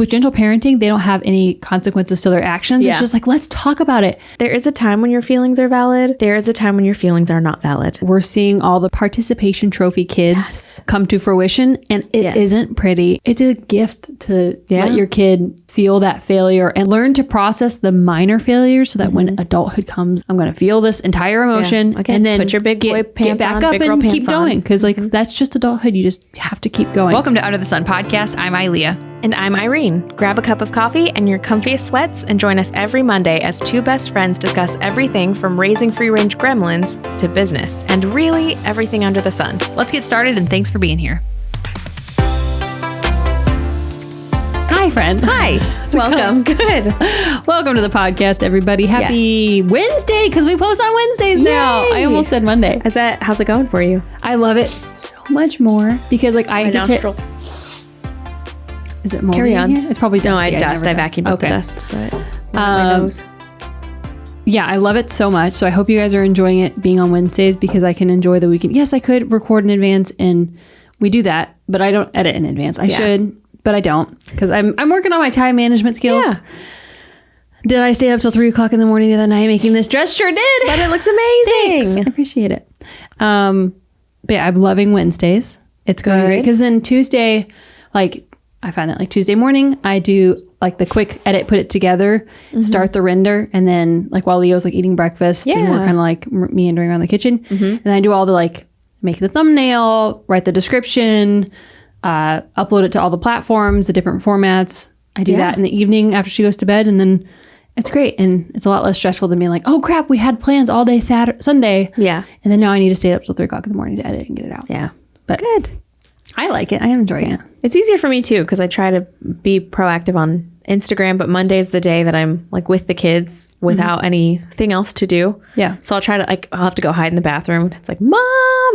with gentle parenting, they don't have any consequences to their actions. It's just like, let's talk about it. There is a time when your feelings are valid. There is a time when your feelings are not valid. We're seeing all the participation trophy kids come to fruition, and it isn't pretty. It's a gift to let your kid feel that failure and learn to process the minor failures so that when adulthood comes, I'm going to feel this entire emotion and then put your big boy pants get back on, up big girl and pants keep going. Because like that's just adulthood. You just have to keep going. Welcome to Under the Sun podcast. I'm Aileeah. And I'm Irene. Grab a cup of coffee and your comfiest sweats and join us every Monday as two best friends discuss everything from raising free-range gremlins to business and really everything under the sun. Let's get started, and thanks for being here. Hi, friend. Hi. Welcome. Good. Welcome to the podcast, everybody. Happy Wednesday, because we post on Wednesdays now. I almost said Monday. How's it going for you? I love it so much more because like I get to... Is it moldy? Carry on. In here? It's probably dusty. No, I vacuumed up the dust. So my nose. Yeah, I love it so much. So I hope you guys are enjoying it being on Wednesdays because I can enjoy the weekend. Yes, I could record in advance, and we do that, but I don't edit in advance. I should, but I don't because I'm working on my time management skills. Yeah. Did I stay up till 3 o'clock in the morning the other night making this dress? Sure did. But it looks amazing. Thanks. I appreciate it. But yeah, I'm loving Wednesdays. It's going great because then Tuesday, like I find that like Tuesday morning, I do like the quick edit, put it together, start the render. And then like while Leo's like eating breakfast and we're kind of like meandering around the kitchen. And I do all the like make the thumbnail, write the description, upload it to all the platforms, the different formats. I do that in the evening after she goes to bed. And then it's great. And it's a lot less stressful than being like, oh crap, we had plans all day Sunday. Yeah. And then now I need to stay up till 3 o'clock in the morning to edit and get it out. Yeah. But good. I like it. I am enjoying it. It's easier for me too because I try to be proactive on Instagram, but Monday's the day that I'm like with the kids without anything else to do. Yeah. So I'll try to like, I'll have to go hide in the bathroom. It's like, Mom,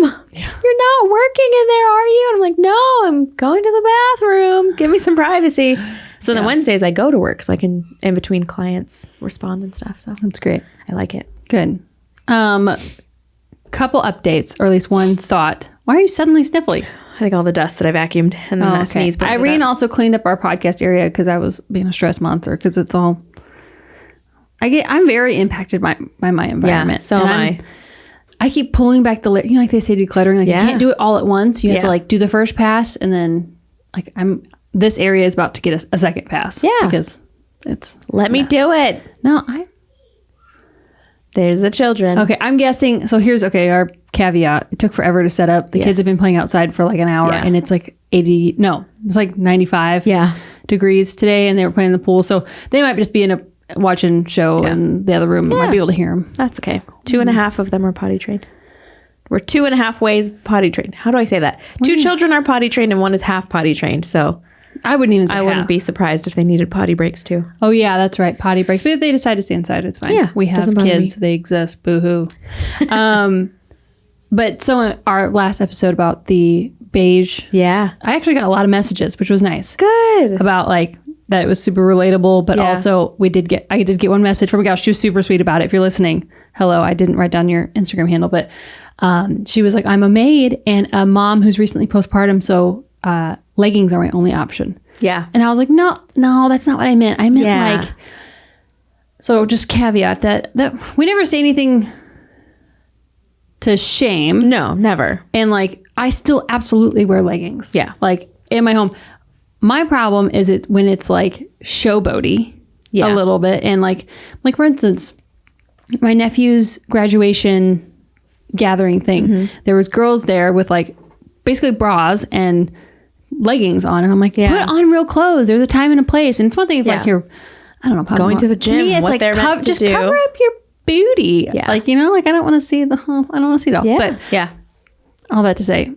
you're not working in there, are you? And I'm like, no, I'm going to the bathroom. Give me some privacy. So then Wednesdays I go to work so I can, in between clients, respond and stuff. So that's great. I like it. Good. Couple updates, or at least one thought. Why are you suddenly sniffly? I think all the dust that I vacuumed and then that sneeze. Irene also cleaned up our podcast area because I was being a stress monster because it's all. I'm very impacted by my environment. Yeah, so am I. I keep pulling back the layer. You know, like they say, decluttering. Like you can't do it all at once. You have to like do the first pass, and then like this area is about to get a second pass. Yeah, because it's. Let me do it. No, There's the children. Okay, I'm guessing. So here's our caveat. It took forever to set up. The kids have been playing outside for like an hour and it's like 95 degrees today and they were playing in the pool. So they might just be in a watching show in the other room. Might be able to hear them. That's okay. 2.5 of them are potty trained. We're 2.5 ways potty trained. How do I say that? Two children are potty trained and one is half potty trained. So I wouldn't even say I wouldn't be surprised if they needed potty breaks too. Oh yeah, that's right. Potty breaks. But if they decide to stay inside, it's fine. Yeah, we have kids. They exist. Boo-hoo. But so in our last episode about the beige. Yeah. I actually got a lot of messages, which was nice. Good. About like that it was super relatable, but also I did get one message from a gal. She was super sweet about it. If you're listening, hello. I didn't write down your Instagram handle, but she was like, I'm a maid and a mom who's recently postpartum, so leggings are my only option. Yeah. And I was like, no, that's not what I meant. I meant like, so just caveat that we never say anything to shame. No, never. And like, I still absolutely wear leggings. Yeah. Like in my home. My problem is when it's like showboaty a little bit. And like for instance, my nephew's graduation gathering thing, there was girls there with like basically bras and leggings on, and I'm like, put on real clothes. There's a time and a place. And it's one thing if like you're, I don't know, going to the gym. To me, it's like just cover up your booty. Yeah. Like, you know, like I don't want to see I don't want to see it all. Yeah. But all that to say,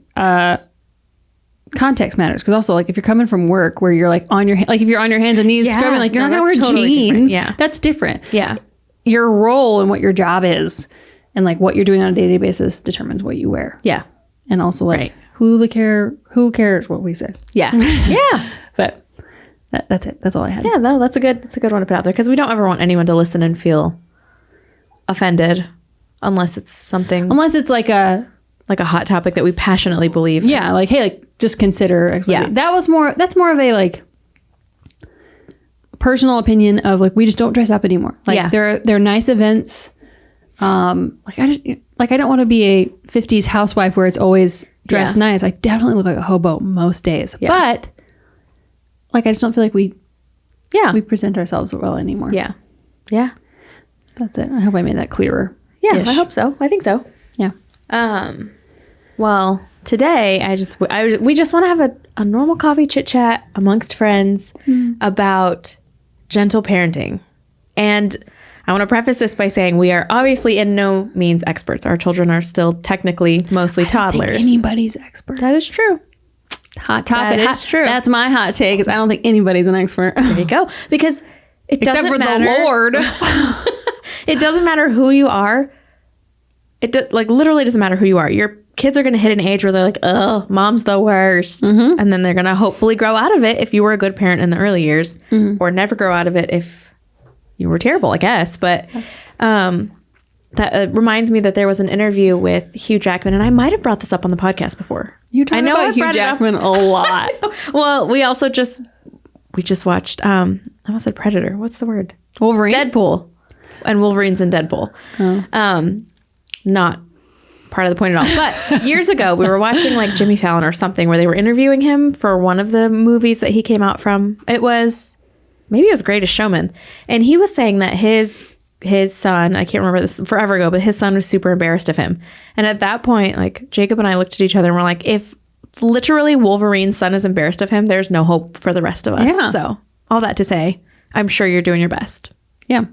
context matters, because also like if you're coming from work where you're like on your like if you're on your hands and knees scrubbing, like you're not gonna wear totally jeans. Yeah, that's different. Yeah, your role and what your job is, and like what you're doing on a day-to-day basis determines what you wear. Yeah, and also like who cares what we say. Yeah, yeah. But that's it. That's all I had. Yeah, no, that's a good one to put out there, because we don't ever want anyone to listen and feel offended unless it's like a hot topic that we passionately believe in. Yeah, like, hey, like just consider. Yeah, that's more of a like personal opinion of like, we just don't dress up anymore. Like they're nice events. Like I don't want to be a 50s housewife where it's always dressed nice. I definitely look like a hobo most days, but like, I just don't feel like we present ourselves well anymore. Yeah. Yeah. That's it. I hope I made that clearer. Yeah, I hope so. I think so. Yeah. Well, today we just want to have a normal coffee chit chat amongst friends about gentle parenting. And I want to preface this by saying we are obviously in no means experts. Our children are still technically mostly toddlers. I don't think anybody's expert. That is true. Hot topic. That is true. That's my hot take, is I don't think anybody's an expert. There you go. Because it except doesn't for matter. the Lord. It doesn't matter who you are. It literally doesn't matter who you are. Your kids are going to hit an age where they're like, oh, mom's the worst. And then they're going to hopefully grow out of it if you were a good parent in the early years, or never grow out of it if you were terrible, I guess. But that reminds me that there was an interview with Hugh Jackman, and I might have brought this up on the podcast before. You talk about Hugh Jackman a lot. Well, we just watched, I almost said Predator. What's the word? Wolverine? Deadpool. And Wolverine's in Deadpool. Not part of the point at all. But years ago, we were watching like Jimmy Fallon or something where they were interviewing him for one of the movies that he came out from. Maybe it was Greatest Showman. And he was saying that his son, I can't remember this forever ago, but his son was super embarrassed of him. And at that point, like Jacob and I looked at each other and we're like, if literally Wolverine's son is embarrassed of him, there's no hope for the rest of us. Yeah. So all that to say, I'm sure you're doing your best. Yeah.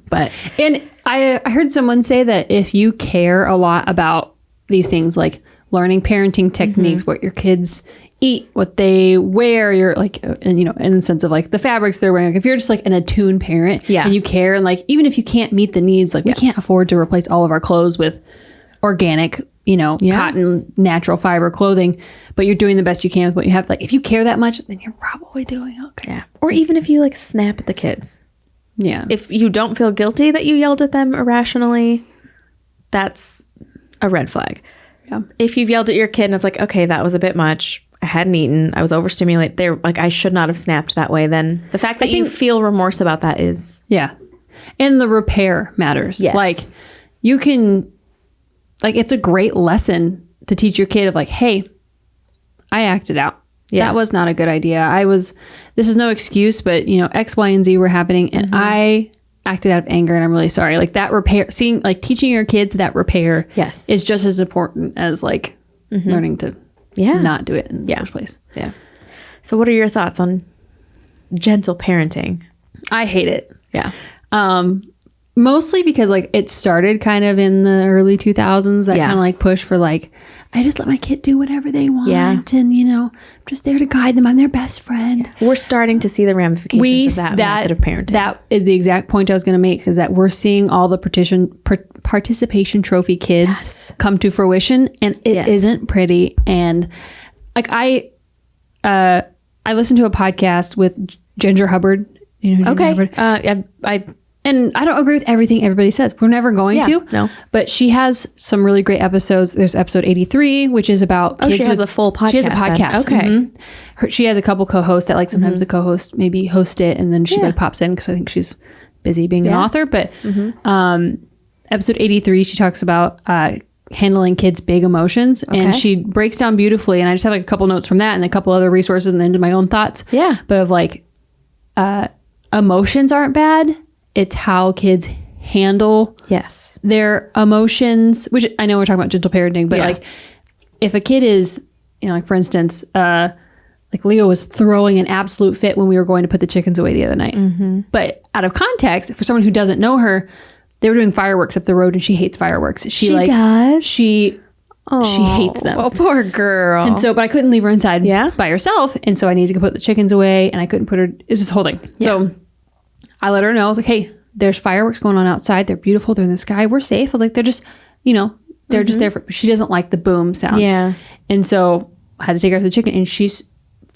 And I heard someone say that if you care a lot about these things, like learning parenting techniques, what your kids eat, what they wear, you're like, and in the sense of like the fabrics they're wearing, like if you're just like an attuned parent and you care, and like, even if you can't meet the needs, like we can't afford to replace all of our clothes with organic, cotton, natural fiber clothing, but you're doing the best you can with what you have. Like if you care that much, then you're probably doing okay. Yeah. Or even if you like snap at the kids. Yeah. If you don't feel guilty that you yelled at them irrationally, that's a red flag. Yeah. If you've yelled at your kid and it's like, okay, that was a bit much. I hadn't eaten. I was overstimulated. They're like, I should not have snapped that way. Then the fact that you feel remorse about that is. Yeah. And the repair matters. Yes. Like you can, like, it's a great lesson to teach your kid of like, hey, I acted out. Yeah. That was not a good idea. This is no excuse, but X, Y, and Z were happening and I acted out of anger and I'm really sorry. Like that repair, teaching your kids that repair is just as important as like learning to not do it in the first place. Yeah. So what are your thoughts on gentle parenting? I hate it. Yeah. Mostly because like it started kind of in the early 2000s, that kind of like push for like, I just let my kid do whatever they want and I'm just there to guide them. I'm their best friend. Yeah. We're starting to see the ramifications of that method of parenting. That is the exact point I was going to make, is that we're seeing all the participation trophy kids come to fruition, and it isn't pretty. And like I listened to a podcast with Ginger Hubbard. Ginger Hubbard? And I don't agree with everything everybody says. We're never going to. No. But she has some really great episodes. There's episode 83, which is about kids. She has a full podcast. She has a podcast. Then. Okay. She has a couple co-hosts that like sometimes the co-host maybe host it and then she like pops in because I think she's busy being an author. But episode 83, she talks about handling kids' big emotions. And she breaks down beautifully. And I just have like a couple notes from that and a couple other resources and then to my own thoughts. Yeah. But of like emotions aren't bad. It's how kids handle their emotions, which I know we're talking about gentle parenting, but like if a kid is, like for instance, like Leo was throwing an absolute fit when we were going to put the chickens away the other night. But out of context, for someone who doesn't know her, they were doing fireworks up the road and she hates fireworks. She does? She hates them. Oh, poor girl. And so, but I couldn't leave her inside by herself. And so I needed to go put the chickens away and I couldn't put her, it's just holding. Yeah. So I let her know. I was like, hey, there's fireworks going on outside. They're beautiful. They're in the sky. We're safe. I was like, they're just, they're just there for, she doesn't like the boom sound. Yeah. And so I had to take her to the chicken and she's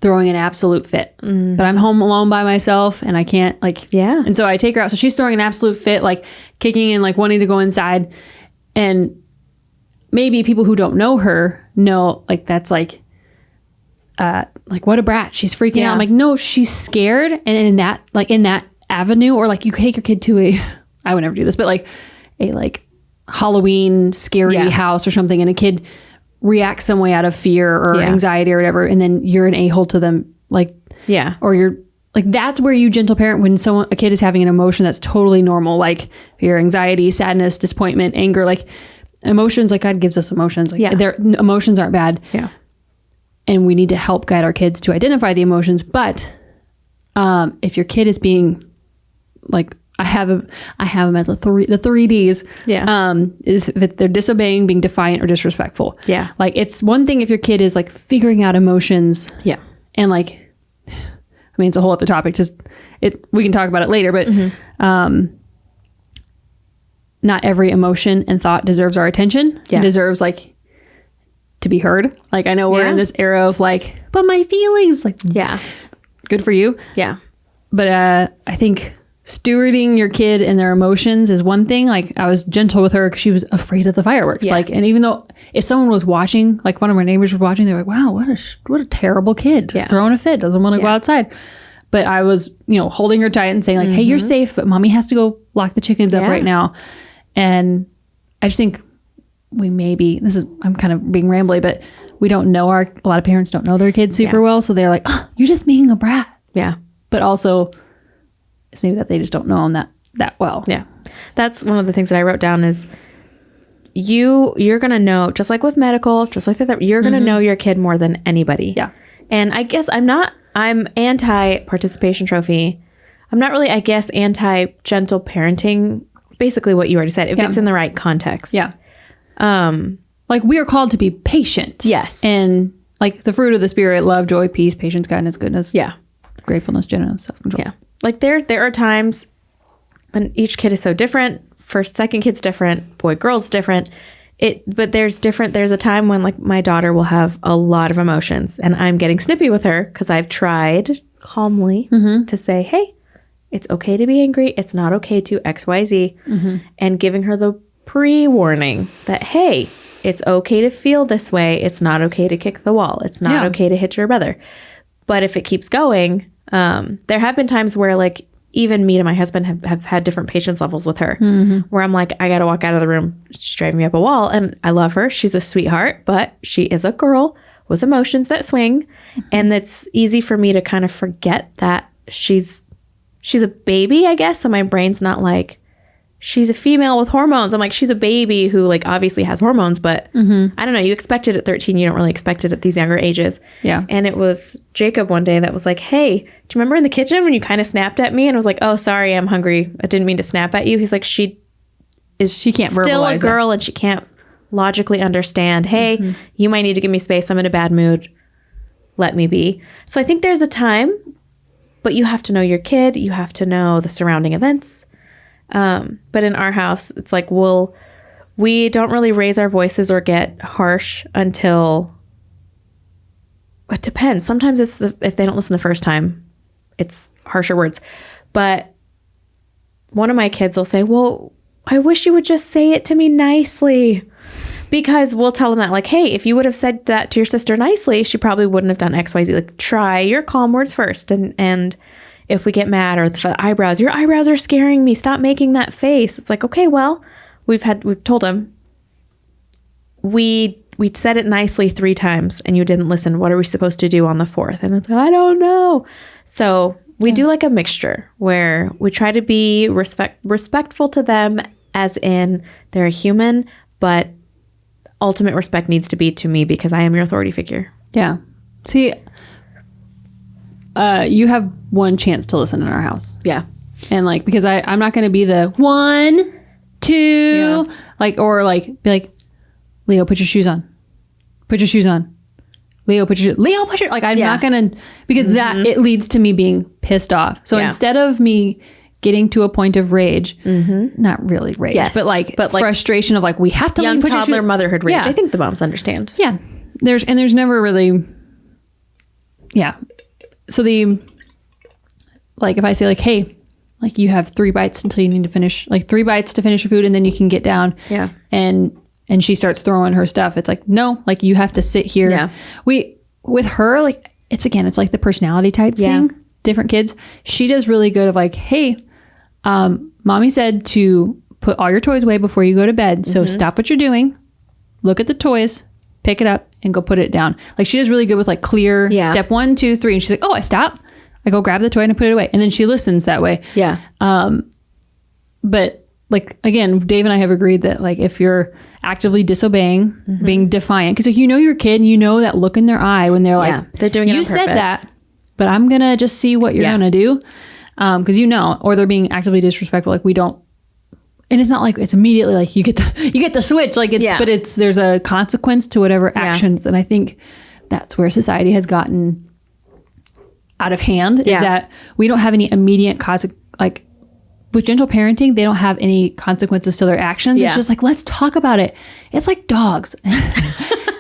throwing an absolute fit, but I'm home alone by myself and I can't and so I take her out. So she's throwing an absolute fit, like kicking and like wanting to go inside. And maybe people who don't know her know like, that's like what a brat. She's freaking out. I'm like, no, she's scared. And in that avenue, or like you take your kid to I would never do this, but like a like Halloween scary house or something, and a kid reacts some way out of fear or anxiety or whatever, and then you're an a-hole to them, like, or you're like, that's where you gentle parent when a kid is having an emotion that's totally normal, like fear, anxiety, sadness, disappointment, anger, like emotions. Like God gives us emotions, like their emotions aren't bad, and we need to help guide our kids to identify the emotions. But if your kid is being like, I have them as the 3Ds. Is if they're disobeying, being defiant, or disrespectful. Like it's one thing if your kid is like figuring out emotions. And like, I mean, it's a whole other topic. We can talk about it later, but not every emotion and thought deserves our attention. It deserves like to be heard. Like I know we're in this era of like, but my feelings, like, good for you. But I think stewarding your kid and their emotions is one thing. Like I was gentle with her because she was afraid of the fireworks. Like, and even though if someone was watching, like one of our neighbors was watching, they were like, wow, what a terrible kid, just throwing a fit, doesn't want to go outside. But I was, holding her tight and saying like, hey, you're safe, but mommy has to go lock the chickens up right now. And I just think I'm kind of being rambly, but we don't know a lot of parents don't know their kids super well. So they're like, oh, you're just being a brat. But also it's maybe that they just don't know them that well. That's one of the things that I wrote down is you're going to know, just like with medical, just like that, you're going to know your kid more than anybody. And I guess I'm anti-participation trophy. I'm not really, I guess, anti-gentle parenting, basically what you already said, if it's in the right context. Like we are called to be patient. And like the fruit of the spirit, love, joy, peace, patience, kindness, goodness. Gratefulness, gentleness, self-control. Like there are times when each kid is so different. First, second kid's different. Boy, girl's different. But there's a time when like my daughter will have a lot of emotions and I'm getting snippy with her because I've tried calmly to say, hey, it's okay to be angry. It's not okay to XYZ. And giving her the pre-warning that, hey, it's okay to feel this way. It's not okay to kick the wall. It's not okay to hit your brother. But if it keeps going, there have been times where like even me and my husband have had different patience levels with her where I'm like, I got to walk out of the room. She's driving me up a wall and I love her. She's a sweetheart, but she is a girl with emotions that swing. And it's easy for me to kind of forget that she's a baby, I guess. So my brain's not like, she's a female with hormones. I'm like, she's a baby who like obviously has hormones, but I don't know. You expect it at 13. You don't really expect it at these younger ages. And it was Jacob one day that was like, hey, do you remember in the kitchen when you kind of snapped at me? And I was like, oh, sorry, I'm hungry. I didn't mean to snap at you. He's like, she can't still a girl that. And she can't logically understand, hey, you might need to give me space. I'm in a bad mood. Let me be. So I think there's a time, but you have to know your kid. You have to know the surrounding events. But in our house, it's like, we don't really raise our voices or get harsh until, it depends. Sometimes if they don't listen the first time, it's harsher words. But one of my kids will say, well, I wish you would just say it to me nicely. Because we'll tell them that like, hey, if you would have said that to your sister nicely, she probably wouldn't have done XYZ. Like try your calm words first. And if we get mad or the eyebrows, your eyebrows are scaring me. Stop making that face. It's like, okay, well, we've told him we said it nicely 3 times and you didn't listen. What are we supposed to do on the 4th? And it's like, I don't know. So we do like a mixture where we try to be respectful to them as in they're a human, but ultimate respect needs to be to me because I am your authority figure. Yeah. See, you have one chance to listen in our house. Yeah. And like, because I'm not going to be the 1, 2, like, or like, be like, Leo, put your shoes on. Put your shoes on. Leo, put your like, I'm not going to, because that, it leads to me being pissed off. So instead of me getting to a point of rage, not really rage, but like frustration of like, we have to young toddler motherhood rage. I think the moms understand. Yeah. There's never really, so like if I say like, hey, like you have 3 bites until you need to finish, like 3 bites to finish your food and then you can get down. Yeah. And she starts throwing her stuff. It's like, no, like you have to sit here. Yeah. With her, like it's like the personality type thing. different kids, she does really good of like, hey, mommy said to put all your toys away before you go to bed. So stop what you're doing, look at the toys, pick it up and go put it down. Like she does really good with like clear step 1, 2, 3. And she's like, oh, I stop. I go grab the toy and I put it away. And then she listens that way. Yeah. But like, again, Dave and I have agreed that like, if you're actively disobeying, being defiant, because like, you know, your kid, you know, that look in their eye when they're like, they're doing it you on said purpose. that, but I'm going to just see what you're going to do. Cause you know, or they're being actively disrespectful. Like we don't, and it's not like it's immediately like you get the switch, like it's, but there's a consequence to whatever actions. And I think that's where society has gotten out of hand, is that we don't have any immediate like with gentle parenting, they don't have any consequences to their actions. It's just like, let's talk about it. It's like dogs.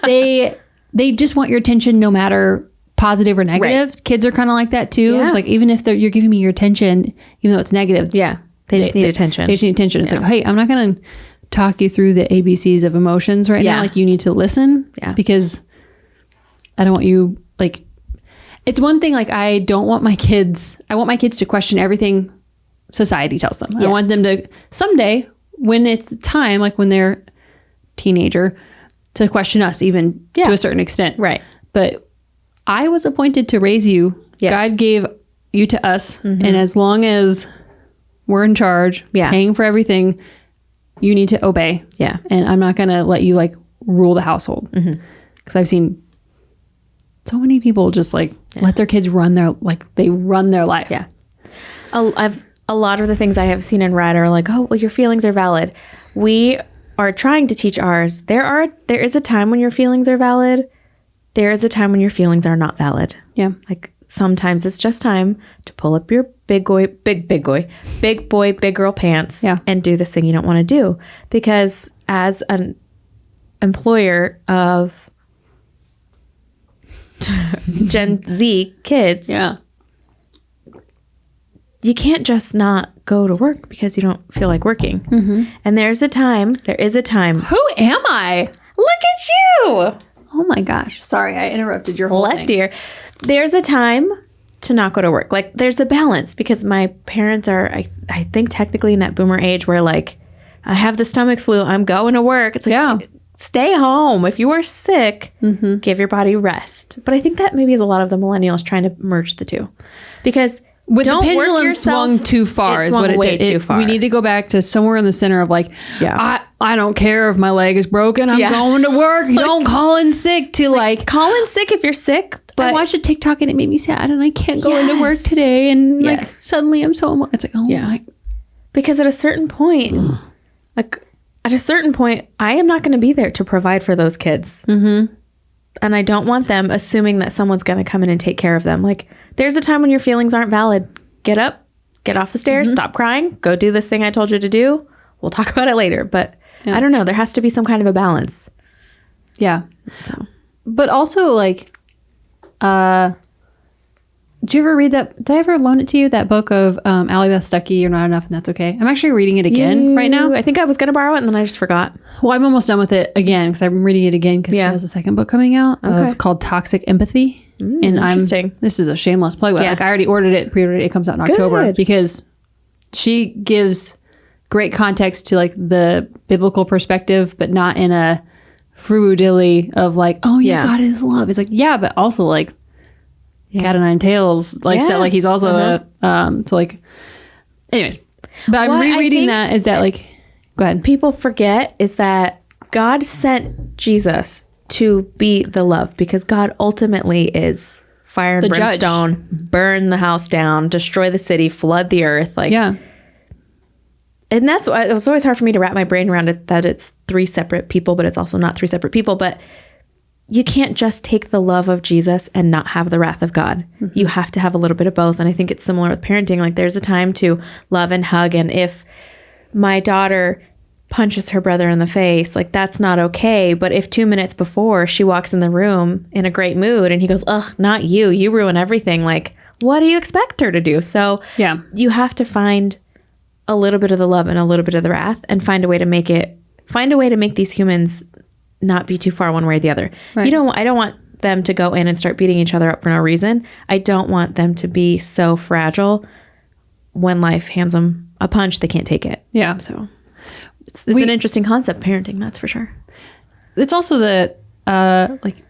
They just want your attention no matter positive or negative. Right. Kids are kind of like that too. Yeah. It's like, even if you're giving me your attention, even though it's negative. Yeah. They just need attention. They just need attention. It's like, hey, I'm not going to talk you through the ABCs of emotions right now. Like you need to listen because I don't want you like, it's one thing. Like I want my kids to question everything society tells them. I want them to someday when it's the time, like when they're teenager, to question us even to a certain extent. Right. But I was appointed to raise you. Yes. God gave you to us. And as long as we're in charge, paying for everything, you need to obey. Yeah. And I'm not going to let you like rule the household. Because I've seen so many people just like let their kids run their life. Yeah. A lot of the things I have seen and read are like, oh, well, your feelings are valid. We are trying to teach ours. There is a time when your feelings are valid. There is a time when your feelings are not valid. Yeah. Like sometimes it's just time to pull up your big boy, big girl pants and do this thing you don't want to do. Because as an employer of Gen Z kids, you can't just not go to work because you don't feel like working. And there is a time. Who am I? Look at you. Oh my gosh. Sorry, I interrupted your whole left thing. ear. There's a time to not go to work. Like there's a balance because my parents are, I think technically in that boomer age where like, I have the stomach flu, I'm going to work. It's like, stay home. If you are sick, give your body rest. But I think that maybe is a lot of the millennials trying to merge the two. Because with the pendulum swung too far is what it did. Too far. We need to go back to somewhere in the center of like, I don't care if my leg is broken. I'm going to work. You don't call in sick to like call in sick if you're sick. But I watched a TikTok and it made me sad and I can't go into work today. And like suddenly I'm so it's like, oh my. Because at a certain point, I am not going to be there to provide for those kids. And I don't want them assuming that someone's going to come in and take care of them. Like there's a time when your feelings aren't valid. Get up, get off the stairs, stop crying, go do this thing I told you to do. We'll talk about it later. But I don't know. There has to be some kind of a balance. Yeah. So, but also like, did you ever read that? Did I ever loan it to you? That book of Aileeah Stuckey, You're Not Enough and That's Okay. I'm actually reading it again right now. I think I was going to borrow it and then I just forgot. Well, I'm almost done with it again because I'm reading it again because she has a second book coming out called Toxic Empathy. And interesting. This is a shameless plug, but like I already ordered it, pre-ordered it. It comes out in October because she gives great context to like the biblical perspective, but not in a fruidilly of like, oh yeah, God is love. It's like, but also like cat o' nine tails, like so like he's also a so like anyways. But I'm rereading that is that like go ahead. People forget is that God sent Jesus to be the love because God ultimately is fire and brimstone, burn the house down, destroy the city, flood the earth, like and that's why it was always hard for me to wrap my brain around it that it's three separate people, but it's also not three separate people. But you can't just take the love of Jesus and not have the wrath of God. You have to have a little bit of both. And I think it's similar with parenting. Like there's a time to love and hug. And if my daughter punches her brother in the face, like that's not okay. But if 2 minutes before she walks in the room in a great mood and he goes, ugh, not you, you ruin everything. Like, what do you expect her to do? So you have to find a little bit of the love and a little bit of the wrath and find a way to make these humans not be too far one way or the other. Right. I don't want them to go in and start beating each other up for no reason. I don't want them to be so fragile when life hands them a punch, they can't take it. Yeah. So it's an interesting concept, parenting, that's for sure. It's also that, like,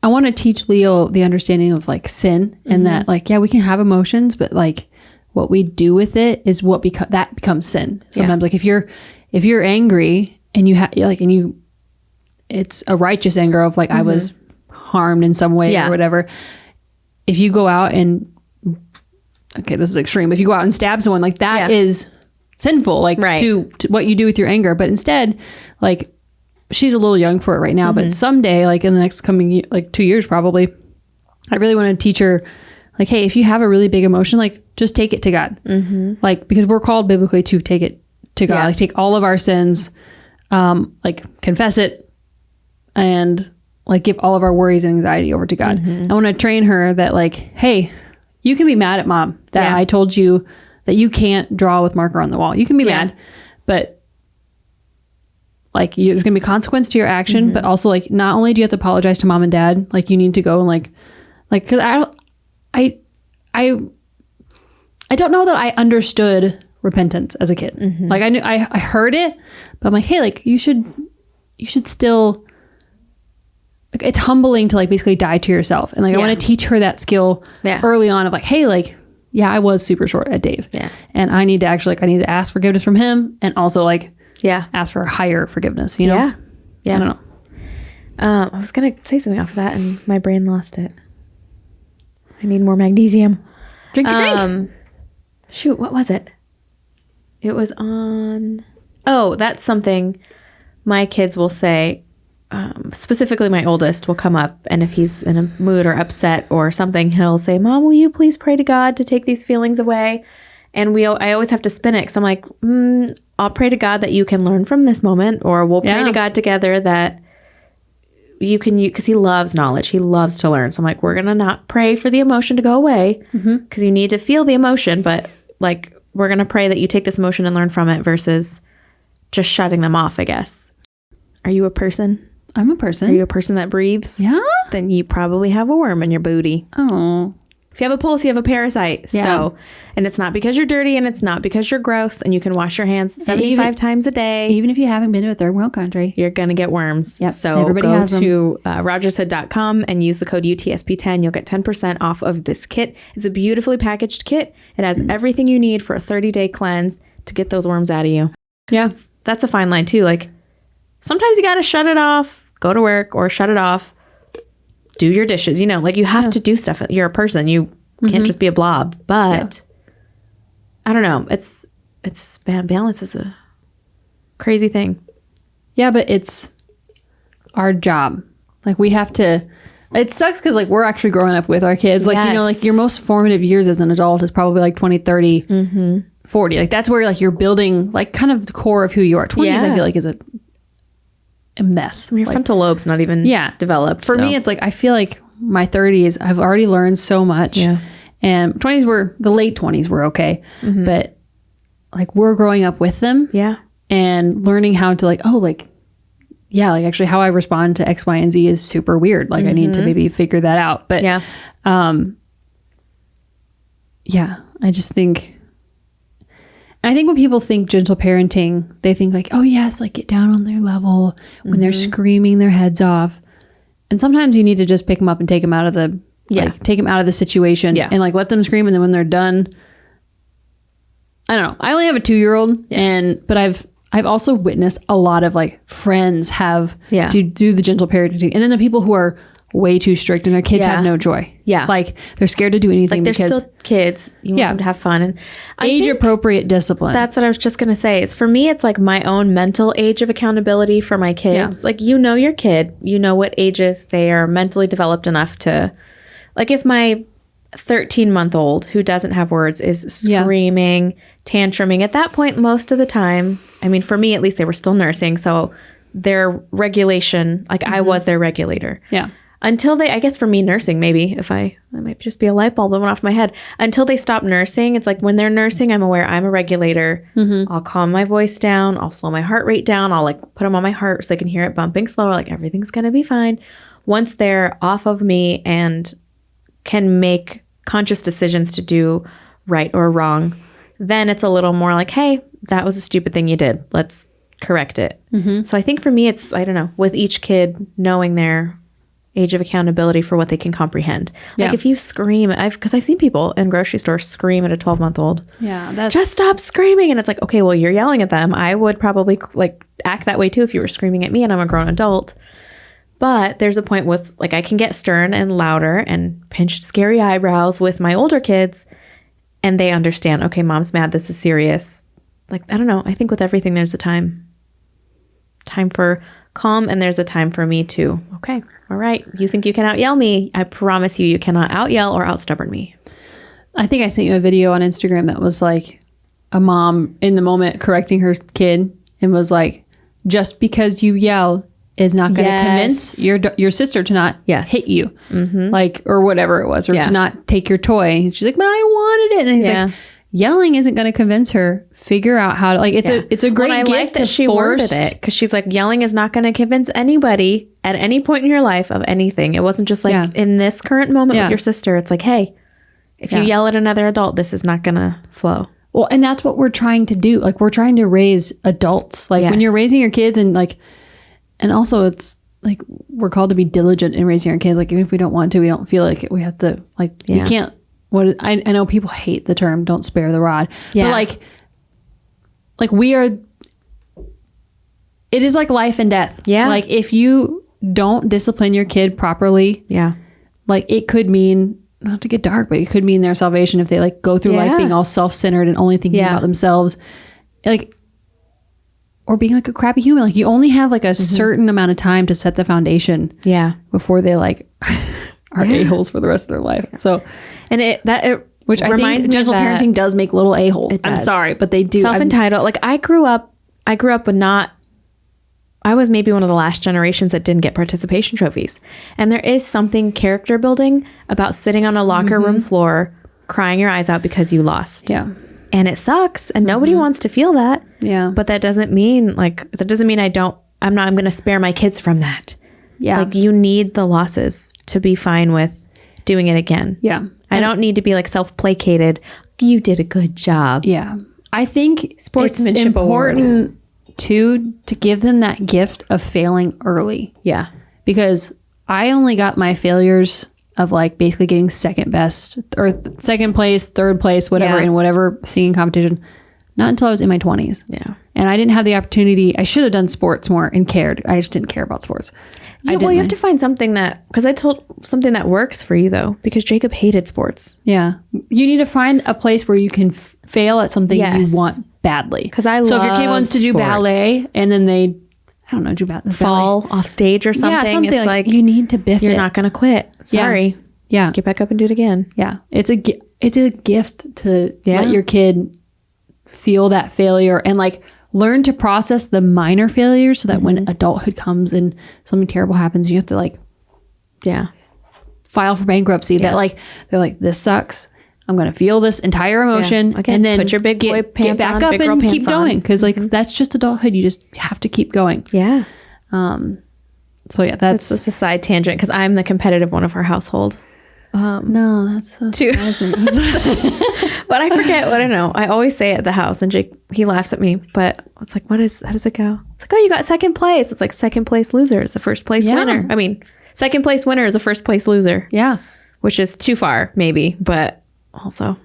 I want to teach Leo the understanding of like sin and that like, yeah, we can have emotions, but like what we do with it is what that becomes sin. Sometimes like if you're angry and it's a righteous anger of like, I was harmed in some way or whatever. If you go out and, okay, this is extreme, but if you go out and stab someone, like that is sinful, like to what you do with your anger. But instead, like, she's a little young for it right now, but someday, like in the next coming, like 2 years probably, I really want to teach her, like, hey, if you have a really big emotion, like just take it to God. Like, because we're called biblically to take it to God, like take all of our sins, like confess it and like give all of our worries and anxiety over to God. I want to train her that like, hey, you can be mad at mom that I told you that you can't draw with marker on the wall. You can be mad, but like there's going to be consequence to your action, but also like not only do you have to apologize to mom and dad, like you need to go and like, cause I don't know that I understood repentance as a kid. Like I knew, I heard it, but I'm like, hey, like you should still, like, it's humbling to like basically die to yourself. And like, I want to teach her that skill early on of like, hey, like, yeah, I was super short at Dave and I need to actually, like, I need to ask forgiveness from him and also like, ask for higher forgiveness, you know? I don't know. I was going to say something off of that and my brain lost it. I need more magnesium. Drink your drink. Shoot, what was it? It was on... Oh, that's something my kids will say. Specifically, my oldest will come up and if he's in a mood or upset or something, he'll say, Mom, will you please pray to God to take these feelings away? And I always have to spin it because I'm like, I'll pray to God that you can learn from this moment, or we'll pray to God together that you can, because he loves knowledge. He loves to learn. So I'm like, we're going to not pray for the emotion to go away because you need to feel the emotion, but like, we're going to pray that you take this emotion and learn from it versus just shutting them off, I guess. Are you a person? I'm a person. Are you a person that breathes? Yeah. Then you probably have a worm in your booty. Oh. If you have a pulse, you have a parasite. Yeah. So, and it's not because you're dirty and it's not because you're gross and you can wash your hands 75 times a day. Even if you haven't been to a third world country, you're going to get worms. Yep. So everybody go to rogershood.com and use the code UTSP10. You'll get 10% off of this kit. It's a beautifully packaged kit. It has everything you need for a 30-day cleanse to get those worms out of you. Yeah. That's a fine line too. Like sometimes you got to shut it off, go to work or shut it off. Do your dishes, you know, like you have to do stuff. You're a person. You can't just be a blob, but I don't know. It's balance is a crazy thing. Yeah, but it's our job. Like we have to, it sucks because like we're actually growing up with our kids. Like, you know, like your most formative years as an adult is probably like 20, 30, 40. Like that's where like you're building like kind of the core of who you are. 20s I feel like is a mess. Your frontal lobe's not even developed. For me, it's like, I feel like my 30s, I've already learned so much. Yeah. And the late 20s were okay. But like we're growing up with them. Yeah. And learning how to like, like actually how I respond to X, Y, and Z is super weird. Like I need to maybe figure that out. But I just think, and I think when people think gentle parenting, they think like, oh yes, like get down on their level when they're screaming their heads off. And sometimes you need to just pick them up and take them out of the, take them out of the situation and like let them scream. And then when they're done, I don't know. I only have a 2-year-old but I've also witnessed a lot of like friends have to do the gentle parenting. And then the people who are way too strict and their kids have no joy. Yeah. Like they're scared to do anything like they're still kids. You want them to have fun and age appropriate discipline. That's what I was just going to say. Is for me, it's like my own mental age of accountability for my kids. Like, you know, your kid, you know what ages they are mentally developed enough to, like if my 13-month-old who doesn't have words is screaming, tantruming at that point, most of the time, I mean, for me, at least they were still nursing. So their regulation, like I was their regulator. Yeah. until they, I guess for me, nursing, maybe if that might just be a light bulb that went off my head. Until they stop nursing, it's like when they're nursing, I'm aware I'm a regulator. I'll calm my voice down. I'll slow my heart rate down. I'll like put them on my heart so I can hear it bumping slower. Like everything's going to be fine. Once they're off of me and can make conscious decisions to do right or wrong, then it's a little more like, hey, that was a stupid thing you did. Let's correct it. So I think for me, it's, I don't know, with each kid knowing their age of accountability for what they can comprehend. Like if you scream, because I've seen people in grocery stores scream at a 12-month-old. Yeah. Just stop screaming. And it's like, okay, well, you're yelling at them. I would probably like act that way too if you were screaming at me and I'm a grown adult. But there's a point with like, I can get stern and louder and pinch scary eyebrows with my older kids and they understand, okay, mom's mad. This is serious. Like, I don't know. I think with everything, there's a time for calm and there's a time for me to, okay, all right, you think you can out yell me. I promise you cannot out yell or out stubborn me. I think I sent you a video on Instagram that was like a mom in the moment correcting her kid and was like, just because you yell is not going to convince your sister to not hit you, like, or whatever it was, or to not take your toy. And she's like, but I wanted it. And he's like, yelling isn't going to convince her. Figure out how to, like, it's a great gift like that she worded it, because she's like, yelling is not going to convince anybody at any point in your life of anything. It wasn't just like in this current moment with your sister. It's like, hey, if you yell at another adult, this is not going to flow. Well, and that's what we're trying to do. Like, we're trying to raise adults. Like when you're raising your kids and like, and also it's like, we're called to be diligent in raising our kids. Like even if we don't want to, we don't feel like it, we have to, like, we can't. I know people hate the term "don't spare the rod," but like we are. It is like life and death. Yeah. Like if you don't discipline your kid properly, like it could mean, not to get dark, but it could mean their salvation if they like go through life being all self-centered and only thinking about themselves, like, or being like a crappy human. Like you only have like a certain amount of time to set the foundation. Before they like. Are a-holes for the rest of their life. So, and which I think gentle parenting does make little a-holes. I'm sorry, but they do. Self-entitled. Like I grew up with not, I was maybe one of the last generations that didn't get participation trophies. And there is something character building about sitting on a locker room floor, crying your eyes out because you lost. Yeah. And it sucks. And nobody wants to feel that. Yeah. But that doesn't mean I'm going to spare my kids from that. Yeah. Like you need the losses to be fine with doing it again. Yeah. I don't need to be like self-placated. You did a good job. Yeah. I think it's important to give them that gift of failing early. Yeah. Because I only got my failures of like basically getting second best or second place, third place, whatever, in whatever singing competition, not until I was in my 20s. Yeah. And I didn't have the opportunity. I should have done sports more and cared. I just didn't care about sports. Yeah, well, you have to find something because I told something that works for you though, because Jacob hated sports. Yeah. You need to find a place where you can fail at something you want badly. Because so if your kid wants to do ballet and then they, I don't know, do fall off stage or something. Yeah, something it's like you need to biff You're not going to quit. Sorry. Yeah. Get back up and do it again. Yeah. It's a gift to let your kid feel that failure and like learn to process the minor failures so that when adulthood comes and something terrible happens, you have to like, file for bankruptcy. That like, they're like, this sucks. I'm going to feel this entire emotion and then put your big boy pants get back on, up and keep going. Cause like, that's just adulthood. You just have to keep going. Yeah. So yeah, that's a side tangent. Cause I'm the competitive one of our household. No, that's so surprising. But I forget what I know. I always say it at the house and Jake, he laughs at me, but it's like, how does it go? It's like, oh, you got second place. It's like second place loser is the first place winner. I mean, second place winner is the first place loser. Yeah. Which is too far maybe, but also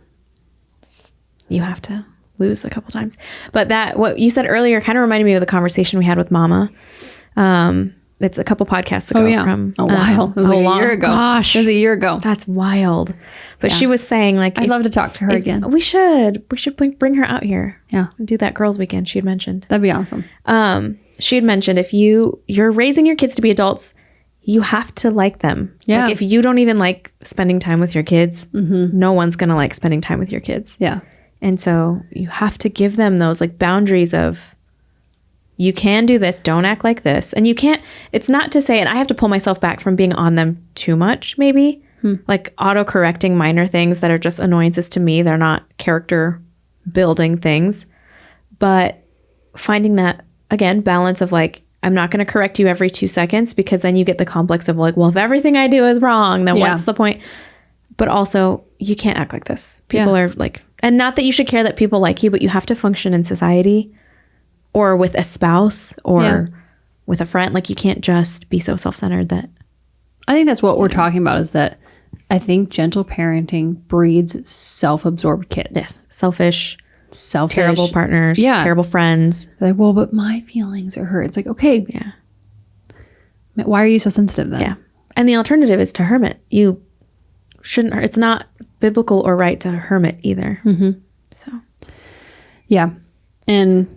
you have to lose a couple times. But what you said earlier kind of reminded me of the conversation we had with Mama. It's a couple podcasts ago from a while. It was like a year ago. Gosh. It was a year ago. That's wild. But she was saying like, I'd love to talk to her again. We should bring her out here. Yeah. Do that girls weekend she had mentioned. That'd be awesome. She had mentioned if you're raising your kids to be adults, you have to like them. Yeah. Like if you don't even like spending time with your kids, no one's going to like spending time with your kids. Yeah. And so you have to give them those like boundaries of you can do this. Don't act like this. And you can't, it's not to say, and I have to pull myself back from being on them too much, maybe. Like auto-correcting minor things that are just annoyances to me. They're not character building things. But finding that, again, balance of like, I'm not going to correct you every 2 seconds, because then you get the complex of like, well, if everything I do is wrong, then what's the point? But also, you can't act like this. People are like, and not that you should care that people like you, but you have to function in society or with a spouse or with a friend. Like, you can't just be so self-centered that. I think that's what we're talking about, is that I think gentle parenting breeds self-absorbed kids. Yes. Selfish, terrible partners, terrible friends. They're like, well, but my feelings are hurt. It's like, okay. Yeah. Why are you so sensitive then? Yeah. And the alternative is to hermit. You shouldn't, it's not biblical or right to hermit either. So. Yeah. And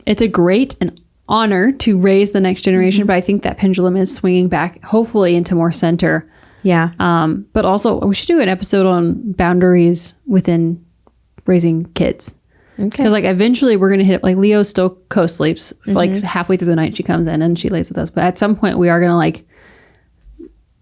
it's a great and honor to raise the next generation, but I think that pendulum is swinging back, hopefully, into more center. Yeah. But also, we should do an episode on boundaries within raising kids. Because like eventually we're going to hit it. Like Leo still co-sleeps like halfway through the night. She comes in and she lays with us. But at some point we are going to like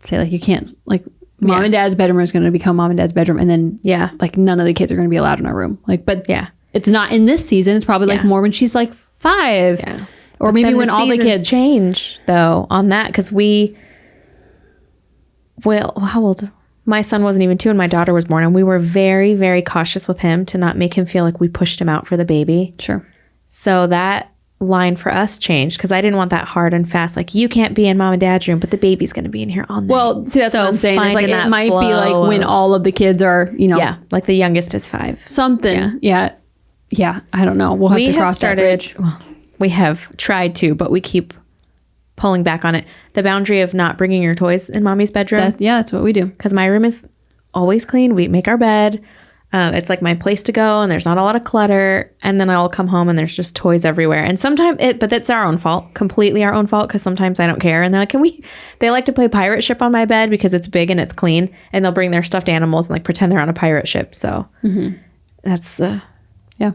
say like, you can't, like mom and dad's bedroom is going to become mom and dad's bedroom. And then like none of the kids are going to be allowed in our room. Like, but it's not in this season. It's probably like more when she's like 5. Yeah. Or but maybe when all the kids change though on that. Because how old? My son wasn't even 2 and my daughter was born, and we were very, very cautious with him to not make him feel like we pushed him out for the baby. Sure. So that line for us changed, because I didn't want that hard and fast, like, you can't be in mom and dad's room, but the baby's going to be in here all night. Well, see, that's what I'm saying. It's like, it might be like when all of the kids are, like the youngest is 5. Something. Yeah. I don't know. We'll have to cross that bridge. Well, we have tried to, but we keep pulling back on it. The boundary of not bringing your toys in mommy's bedroom. That's what we do. Because my room is always clean. We make our bed. It's like my place to go, and there's not a lot of clutter. And then I'll come home and there's just toys everywhere. And sometimes but that's our own fault, completely our own fault. Because sometimes I don't care. And they're like, they like to play pirate ship on my bed because it's big and it's clean. And they'll bring their stuffed animals and like pretend they're on a pirate ship. So that's a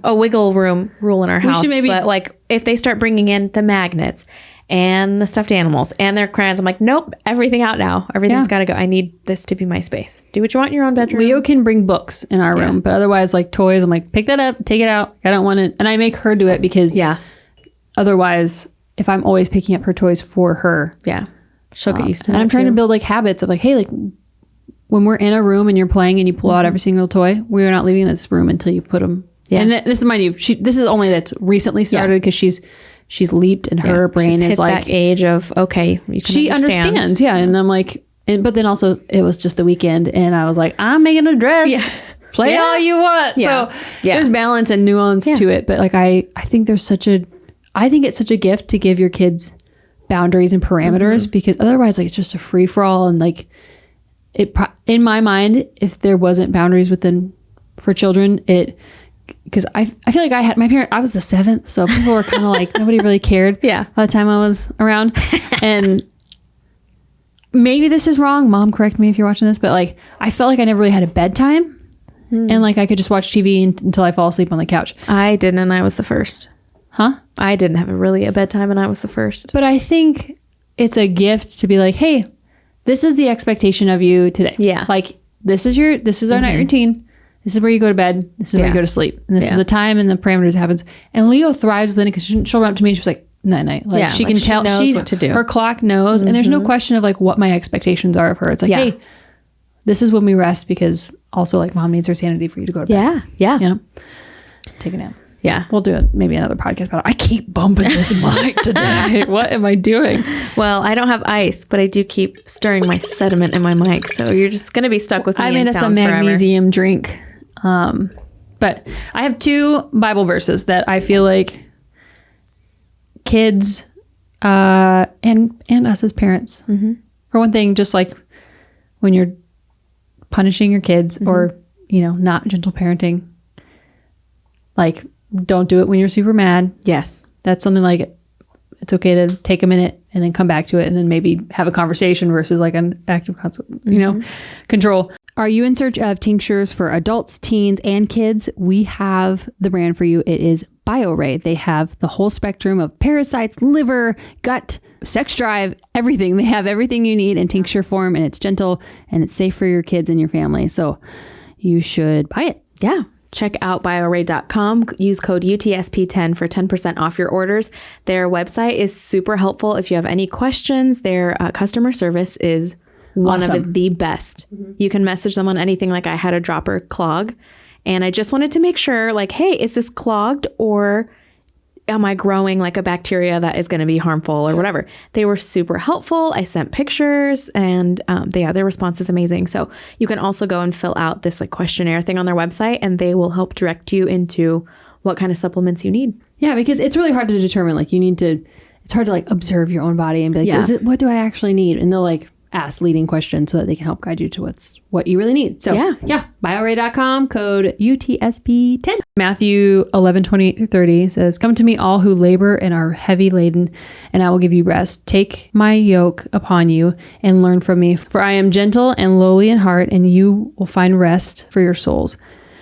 wiggle room rule in our house. But like, if they start bringing in the magnets and the stuffed animals and their crayons, I'm like, nope, everything out now. Everything's got to go. I need this to be my space. Do what you want in your own bedroom. Leo can bring books in our room, but otherwise, like toys, I'm like, pick that up, take it out. I don't want it. And I make her do it because otherwise, if I'm always picking up her toys for her, she'll get used to it. And I'm trying to build like habits of like, hey, like when we're in a room and you're playing and you pull out every single toy, we're not leaving this room until you put them. Yeah. And this is mind you, this is only that's recently started because she's leaped and her brain is like that age of, okay, you can she understands. Yeah. And I'm like, but then also it was just the weekend and I was like, I'm making a dress. Play all you want. So there's balance and nuance to it. But like, I think it's such a gift to give your kids boundaries and parameters because otherwise like it's just a free for all. And like in my mind, if there wasn't boundaries for children, because I feel like I had my parents, I was the 7th. So people were kind of like, nobody really cared by the time I was around. And maybe this is wrong. Mom, correct me if you're watching this. But like, I felt like I never really had a bedtime. And like, I could just watch TV until I fall asleep on the couch. I didn't, and I was the first. Huh? I didn't have a bedtime and I was the first. But I think it's a gift to be like, hey, this is the expectation of you today. Yeah. Like, this is our night routine. This is where you go to bed. This is where you go to sleep. And this is the time and the parameters it happens. And Leo thrives within it because she'll run up to me and she's like, night. Like she can tell. She knows what to do. Her clock knows. And there's no question of like what my expectations are of her. It's like, hey, this is when we rest because also like mom needs her sanity for you to go to bed. Yeah. You know? Take a nap. Yeah. We'll do it. Maybe another podcast about it. I keep bumping this mic today. What am I doing? Well, I don't have ice, but I do keep stirring my sediment in my mic. So you're just going to be stuck with me. I made us a magnesium drink. But I have 2 Bible verses that I feel like kids and us as parents. For one thing, just like when you're punishing your kids or, not gentle parenting, like don't do it when you're super mad. Yes. That's something like it's okay to take a minute and then come back to it and then maybe have a conversation versus like an active control. Are you in search of tinctures for adults, teens, and kids? We have the brand for you. It is BioRay. They have the whole spectrum of parasites, liver, gut, sex drive, everything. They have everything you need in tincture form, and it's gentle and it's safe for your kids and your family. So you should buy it. Yeah. Check out bioray.com. Use code UTSP10 for 10% off your orders. Their website is super helpful. If you have any questions, their customer service is one of the best. You can message them on anything. Like I had a dropper clog and I just wanted to make sure like, hey, is this clogged or am I growing like a bacteria that is going to be harmful or whatever? They were super helpful. I sent pictures and their response is amazing. So you can also go and fill out this like questionnaire thing on their website and they will help direct you into what kind of supplements you need. Yeah, because it's really hard to determine. Like it's hard to like observe your own body and be like, what do I actually need? And they'll like ask leading questions so that they can help guide you to what you really need. So bioray.com, code UTSP10. Matthew 11:28-30 says, "Come to me all who labor and are heavy laden, and I will give you rest. Take my yoke upon you and learn from me, for I am gentle and lowly in heart, and you will find rest for your souls.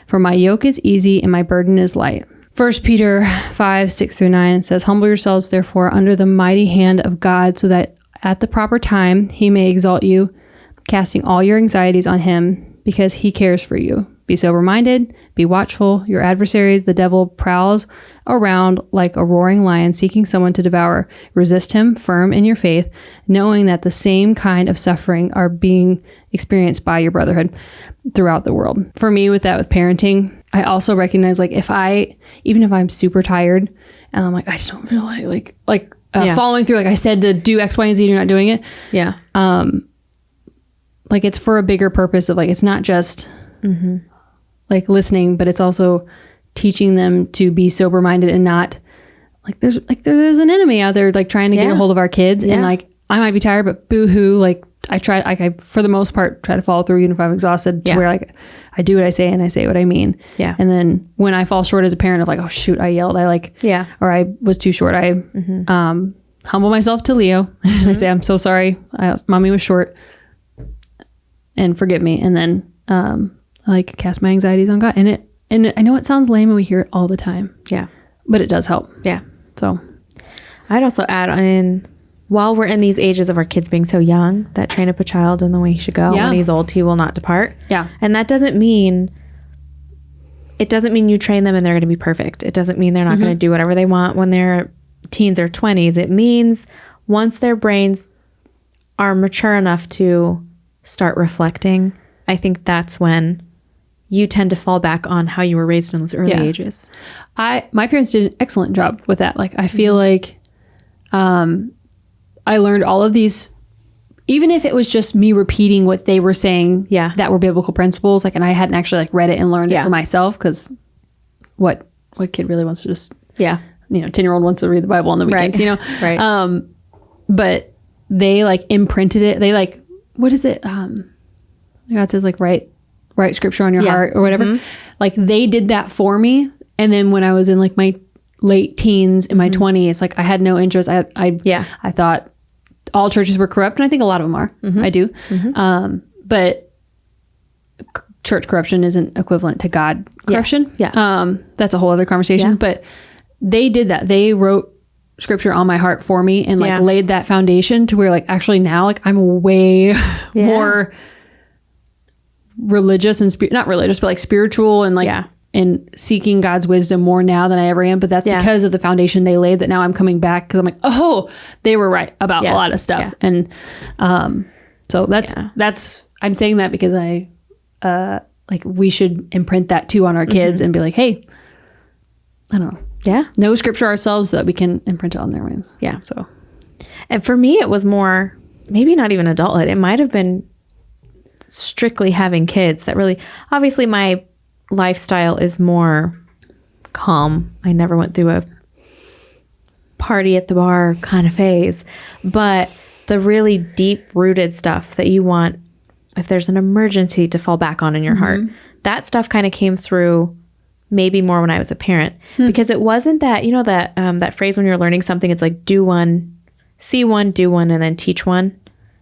For my yoke is easy and my burden is light." 1 Peter 5:6-9 says, "Humble yourselves therefore under the mighty hand of God, so that at the proper time, he may exalt you, casting all your anxieties on him because he cares for you. Be sober-minded, be watchful. Your adversaries, the devil, prowls around like a roaring lion, seeking someone to devour. Resist him, firm in your faith, knowing that the same kind of suffering are being experienced by your brotherhood throughout the world." For me, with parenting, I also recognize like even if I'm super tired and I'm like, I just don't feel like following through, like I said to do X, Y, and Z, and you're not doing it. Yeah. Like it's for a bigger purpose of like, it's not just like listening, but it's also teaching them to be sober minded and not there's an enemy out there, like trying to get a hold of our kids. And like, I might be tired, but boo hoo. Like I for the most part, try to follow through even if I'm exhausted to where like I do what I say and I say what I mean. Yeah. And then when I fall short as a parent of like, oh shoot, I yelled, or I was too short. I humble myself to Leo and I say, I'm so sorry. Mommy was short and forgive me. And then, like cast my anxieties on God. And I know it sounds lame and we hear it all the time. Yeah. But it does help. Yeah. So I'd also add in, while we're in these ages of our kids being so young, that train up a child in the way he should go. When he's old, he will not depart. Yeah. And that doesn't mean you train them and they're going to be perfect. It doesn't mean they're not going to do whatever they want when they're teens or 20s. It means once their brains are mature enough to start reflecting, I think that's when you tend to fall back on how you were raised in those early ages. My parents did an excellent job with that. Like, I feel like I learned all of these, even if it was just me repeating what they were saying that were biblical principles, like, and I hadn't actually like read it and learned it for myself, because what kid really wants to just, 10-year-old wants to read the Bible on the weekends, Right. But they like imprinted it. They like, what is it? God says like, write scripture on your heart or whatever. Like they did that for me. And then when I was in like my late teens, in my 20s, like I had no interest. I thought all churches were corrupt, and I think a lot of them are. I do. But church corruption isn't equivalent to God corruption. Yes. Yeah. That's a whole other conversation. But they did that. They wrote scripture on my heart for me and like laid that foundation to where like actually now like I'm way more religious and not religious, but like spiritual and like and seeking God's wisdom more now than I ever am. But that's because of the foundation they laid, that now I'm coming back because I'm like, oh, they were right about a lot of stuff. And so that's I'm saying that because I like we should imprint that too on our kids and be like, hey, I don't know. Yeah. Know scripture ourselves so that we can imprint it on their minds. Yeah. So, and for me, it was more, maybe not even adulthood. It might have been strictly having kids that really, obviously my lifestyle is more calm. I never went through a party at the bar kind of phase, but the really deep rooted stuff that you want, if there's an emergency, to fall back on in your heart, that stuff kind of came through maybe more when I was a parent, because it wasn't that, you know, that, that phrase when you're learning something, it's like do one, see one, do one, and then teach one.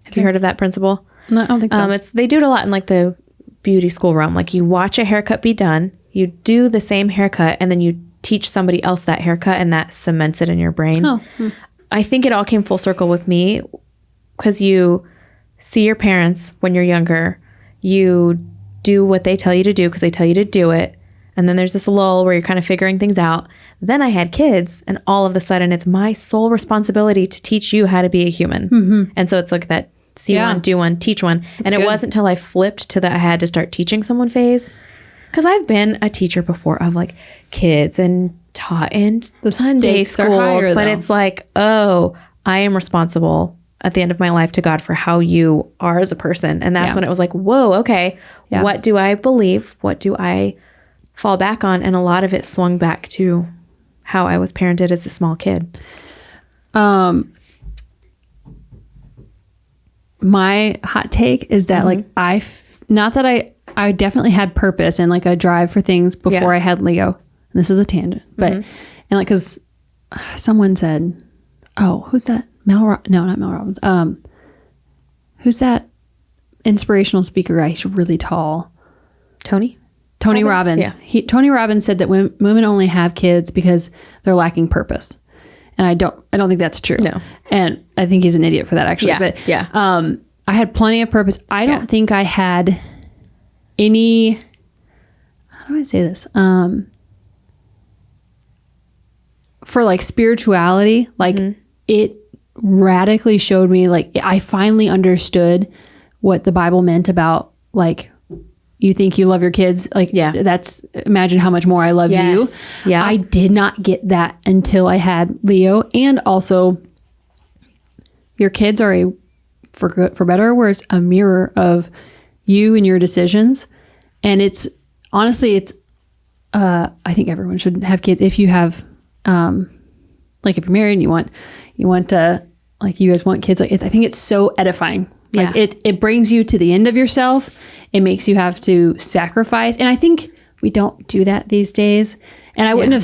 Have you heard of that principle? No, I don't think so. They do it a lot in like the beauty school realm. Like you watch a haircut be done, you do the same haircut, and then you teach somebody else that haircut and that cements it in your brain. I think it all came full circle with me because you see your parents when you're younger, you do what they tell you to do because they tell you to do it. And then there's this lull where you're kind of figuring things out. Then I had kids, and all of a sudden it's my sole responsibility to teach you how to be a human. And so it's like that see one, do one, teach one. That's and it wasn't until I flipped to that I had to start teaching someone phase. Because I've been a teacher before of like kids and taught in the Sunday schools. Higher, but it's like, oh, I am responsible at the end of my life to God for how you are as a person. And that's when it was like, whoa, okay, what do I believe? What do I fall back on? And a lot of it swung back to how I was parented as a small kid. My hot take is that like I definitely had purpose and like a drive for things before I had Leo. And this is a tangent, but and like because someone said, "Oh, who's that?" No, not Mel Robbins. Who's that inspirational speaker guy? He's really tall. Tony Robbins. Yeah. Tony Robbins said that women only have kids because they're lacking purpose, and I don't think that's true. No, and I think he's an idiot for that actually. Yeah, but I had plenty of purpose. I don't think I had any. How do I say this? For like spirituality, like it radically showed me, like I finally understood what the Bible meant about like, you think you love your kids, like that's, imagine how much more I love you. Yeah, I did not get that until I had Leo. And also your kids are for better or worse, a mirror of you and your decisions. And it's honestly, I think everyone should have kids. If you have like if you're married and you want to, like you guys want kids, like I think it's so edifying. Like it brings you to the end of yourself. It makes you have to sacrifice. And I think we don't do that these days. And I wouldn't have,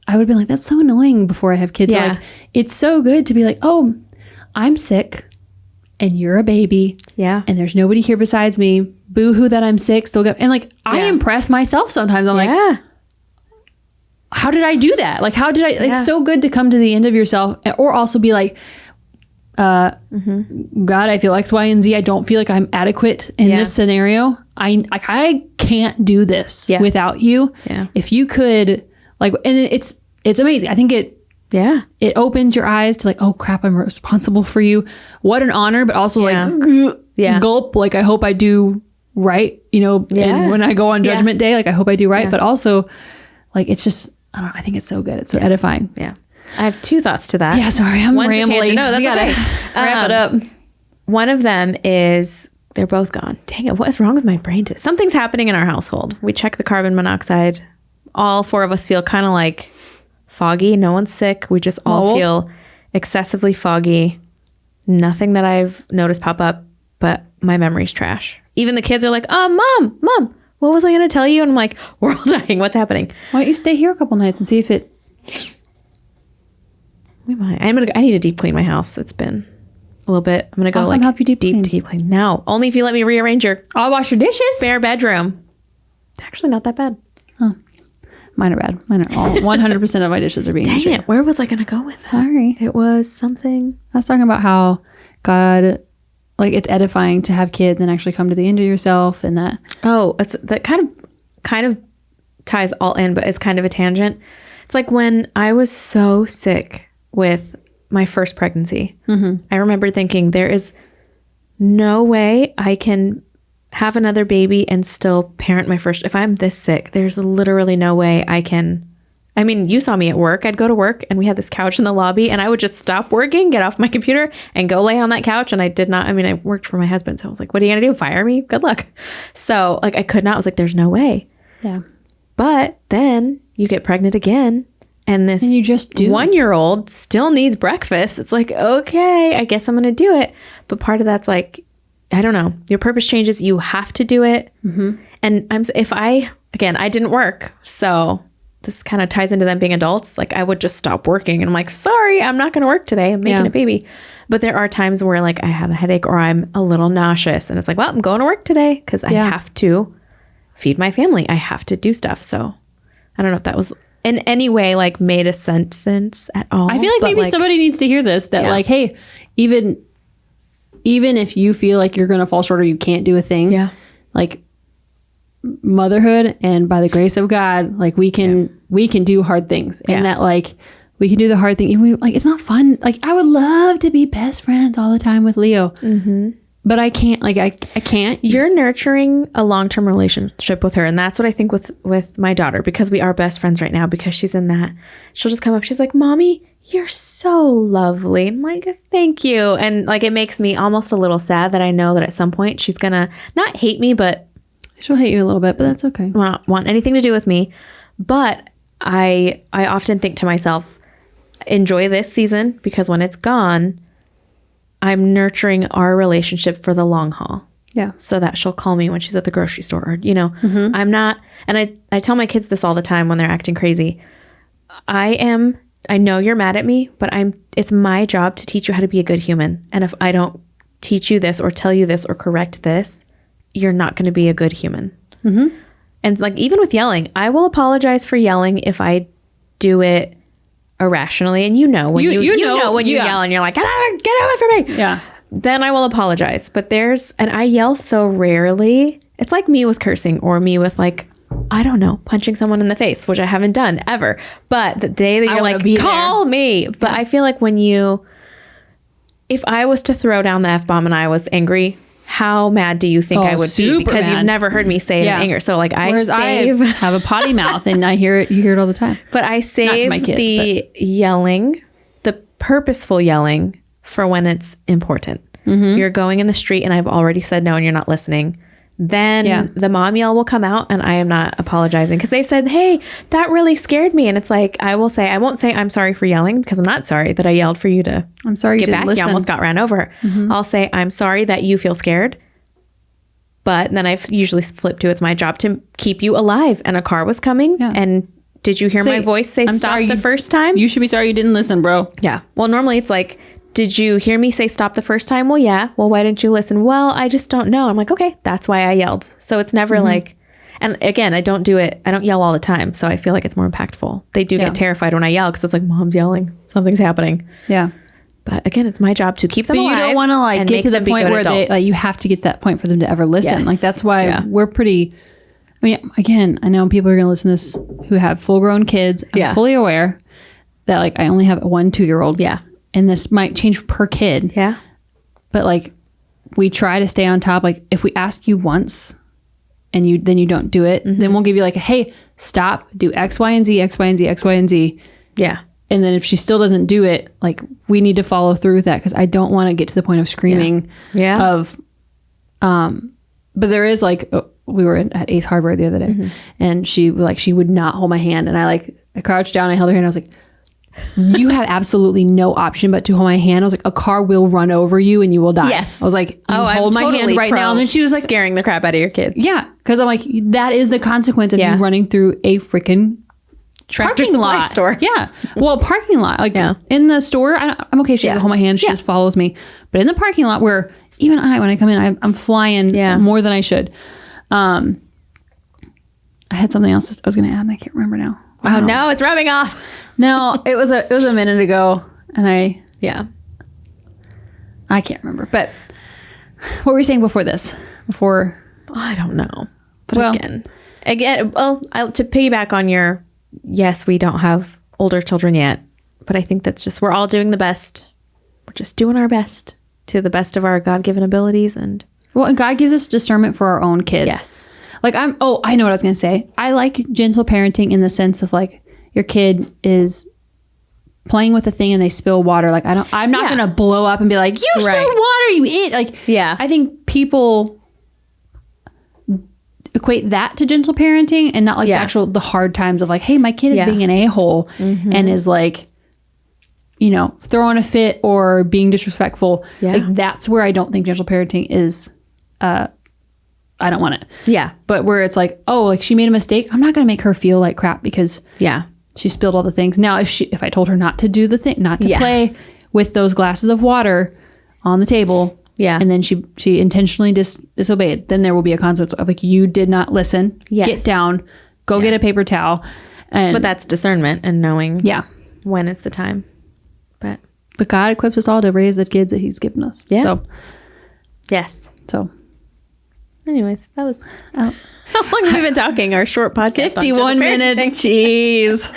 I would have been like, that's so annoying before I have kids. Yeah. Like, it's so good to be like, oh, I'm sick and you're a baby. Yeah. And there's nobody here besides me. Boo-hoo that I'm sick. Still go. And like, I impress myself sometimes. I'm like, how did I do that? Like, how did I, it's so good to come to the end of yourself, or also be like, God, I feel X, Y, and Z. I don't feel like I'm adequate in this scenario. I can't do this without you. Yeah. If you could, like, and it's amazing. I think it opens your eyes to like, oh crap, I'm responsible for you. What an honor, but also like, gulp. Like, I hope I do right, you know, and when I go on judgment day, like, I hope I do right. But also like, it's just, I don't know, I think it's so good. It's so edifying. Yeah. I have two thoughts to that. Yeah, sorry, I'm rambling. No, that's okay. Wrap it up. One of them is, they're both gone. Dang it, what is wrong with my brain today? Something's happening in our household. We check the carbon monoxide. All four of us feel kind of like foggy. No one's sick. We just all feel excessively foggy. Nothing that I've noticed pop up, but my memory's trash. Even the kids are like, Mom, what was I going to tell you? And I'm like, we're all dying. What's happening? Why don't you stay here a couple nights and see if it... We might. I need to deep clean my house. It's been a little bit. I'm going to go like help you deep clean now. Only if you let me rearrange your... I'll wash your dishes. Spare bedroom. It's actually not that bad. Huh. Mine are bad. Mine are all 100% of my dishes are being Dang it. Where was I going to go with that? Sorry. It was something. I was talking about how God... Like, it's edifying to have kids and actually come to the end of yourself, and that. Oh, that kind of ties all in, but it's kind of a tangent. It's like when I was so sick with my first pregnancy, I remember thinking, there is no way I can have another baby and still parent my first. If I'm this sick, there's literally no way I can. I mean, you saw me at work. I'd go to work and we had this couch in the lobby, and I would just stop working, get off my computer and go lay on that couch. And I did not, I worked for my husband. So I was like, what are you going to do? Fire me? Good luck. So like, I could not, I was like, there's no way. Yeah. But then you get pregnant again, and this 1-year-old still needs breakfast. It's like, okay, I guess I'm going to do it. But part of that's like, I don't know, your purpose changes. You have to do it. And I didn't work. So this kind of ties into them being adults. Like, I would just stop working and I'm like, sorry, I'm not going to work today. I'm making a baby. But there are times where like I have a headache or I'm a little nauseous, and it's like, well, I'm going to work today because I have to feed my family. I have to do stuff. So I don't know if that was in any way like made a sense at all. I feel like maybe somebody needs to hear this, that like, hey, even if you feel like you're going to fall short or you can't do a thing, like motherhood and by the grace of God, like we can do hard things, and that like we can do the hard thing. Even like it's not fun. Like I would love to be best friends all the time with Leo. But I can't, like, I can't. You're nurturing a long-term relationship with her. And that's what I think with my daughter, because we are best friends right now, because she's in that. She'll just come up. She's like, Mommy, you're so lovely. And I'm like, thank you. And like, it makes me almost a little sad that I know that at some point she's going to not hate me, but she'll hate you a little bit, but that's okay. Not want anything to do with me. But I often think to myself, enjoy this season, because when it's gone, I'm nurturing our relationship for the long haul. Yeah. So that she'll call me when she's at the grocery store, or, you know, I'm not, and I tell my kids this all the time when they're acting crazy. I know you're mad at me, but it's my job to teach you how to be a good human. And if I don't teach you this or tell you this or correct this, you're not going to be a good human. And like, even with yelling, I will apologize for yelling if I do it irrationally, and when you yell and you're like, get away from me, then I will apologize. But and I yell so rarely. It's like me with cursing, or me with like, I don't know, punching someone in the face, which I haven't done ever. But the day that you're like, call me. But I feel like if I was to throw down the F-bomb and I was angry, how mad do you think I would be? Because you've never heard me say it in anger. So like, I have a potty mouth, and you hear it all the time. But I save yelling, the purposeful yelling, for when it's important. You're going in the street and I've already said no and you're not listening. Then the mom yell will come out, and I am not apologizing, because they've said, hey, that really scared me. And it's like, I won't say I'm sorry for yelling, because I'm not sorry that I yelled for you to I'm sorry get you back. Listen. You almost got ran over. I'll say, I'm sorry that you feel scared. But then I've usually flipped to, it's my job to keep you alive. And a car was coming. And did you hear my voice say stop the first time? You should be sorry you didn't listen, bro. Yeah. Well, normally it's like, did you hear me say stop the first time? Well, yeah. Well, why didn't you listen? Well, I just don't know. I'm like, okay, that's why I yelled. So it's never like, and again, I don't yell all the time. So I feel like it's more impactful. They do get terrified when I yell, because it's like, Mom's yelling, something's happening. Yeah. But again, it's my job to keep them alive. But you don't want to like get to the point where they, like, you have to get that point for them to ever listen. Like, that's why we're pretty, I mean, again, I know people are going to listen to this who have full grown kids. I'm fully aware that like, I only have a 1-2-year-old. Yeah. And this might change per kid. Yeah. But like, we try to stay on top. Like, if we ask you once and then you don't do it, then we'll give you like, hey, stop, do X, Y, and Z, X, Y, and Z, X, Y, and Z. Yeah. And then if she still doesn't do it, like, we need to follow through with that, because I don't want to get to the point of screaming but there is like, we were at Ace Hardware the other day, and she would not hold my hand. And I crouched down, I held her hand, I was like, you have absolutely no option but to hold my hand. I was like, a car will run over you and you will die. Yes. I was like, hold my hand right now. And then she was like, scaring the crap out of your kids. Yeah. Because I'm like, that is the consequence of you running through a freaking Tractor Supply store. Yeah. Well, parking lot. Like in the store, I'm okay if she doesn't hold my hand. She just follows me. But in the parking lot, where even when I come in, I'm flying more than I should. I had something else I was going to add, and I can't remember now. Wow. Oh, no, it's rubbing off. No, it was a minute ago, and I can't remember. But what were you saying before this? I don't know. But again, well, to piggyback on your, yes, we don't have older children yet, but I think that's just, we're all doing the best. We're just doing our best to the best of our God-given abilities, and God gives us discernment for our own kids. Yes. Like I know what I was going to say. I like gentle parenting in the sense of like, your kid is playing with a thing and they spill water. Like I'm not going to blow up and be like, you spilled water, you idiot. Like, I think people equate that to gentle parenting, and not like the hard times of like, hey, my kid is being an a-hole and is like, you know, throwing a fit or being disrespectful. Like, that's where I don't think gentle parenting is, I don't want it. Yeah. But where it's like, oh, like she made a mistake, I'm not going to make her feel like crap because she spilled all the things. Now, if I told her not to do the thing, not to play with those glasses of water on the table, and then she intentionally disobeyed, then there will be a consequence of like, you did not listen. Yes. Get down, go get a paper towel. But that's discernment and knowing when is the time. But God equips us all to raise the kids that he's given us. Yeah. So, yes. So, anyways, that was how long have we been talking? Our short podcast. 51 minutes. Jeez.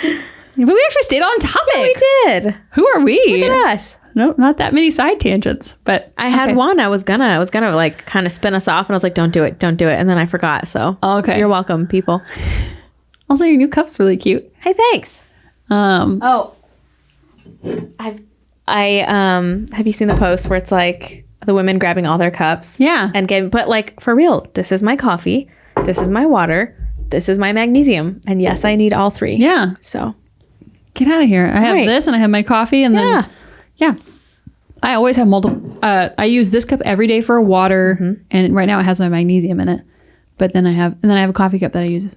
But we actually stayed on topic. Yeah, we did. Who are we? Look at us. Nope, not that many side tangents. But I had one. I was gonna like kind of spin us off, and I was like, don't do it, and then I forgot. So okay, you're welcome, people. Also, your new cup's really cute. Hey, thanks. Have you seen the post where it's like the women grabbing all their cups? Yeah. And but like for real, this is my coffee, this is my water, this is my magnesium, and yes, I need all three. Yeah. So get out of here. I have this, and I have my coffee, and then I always have multiple. I use this cup every day for water, and right now it has my magnesium in it. But then I have a coffee cup that I use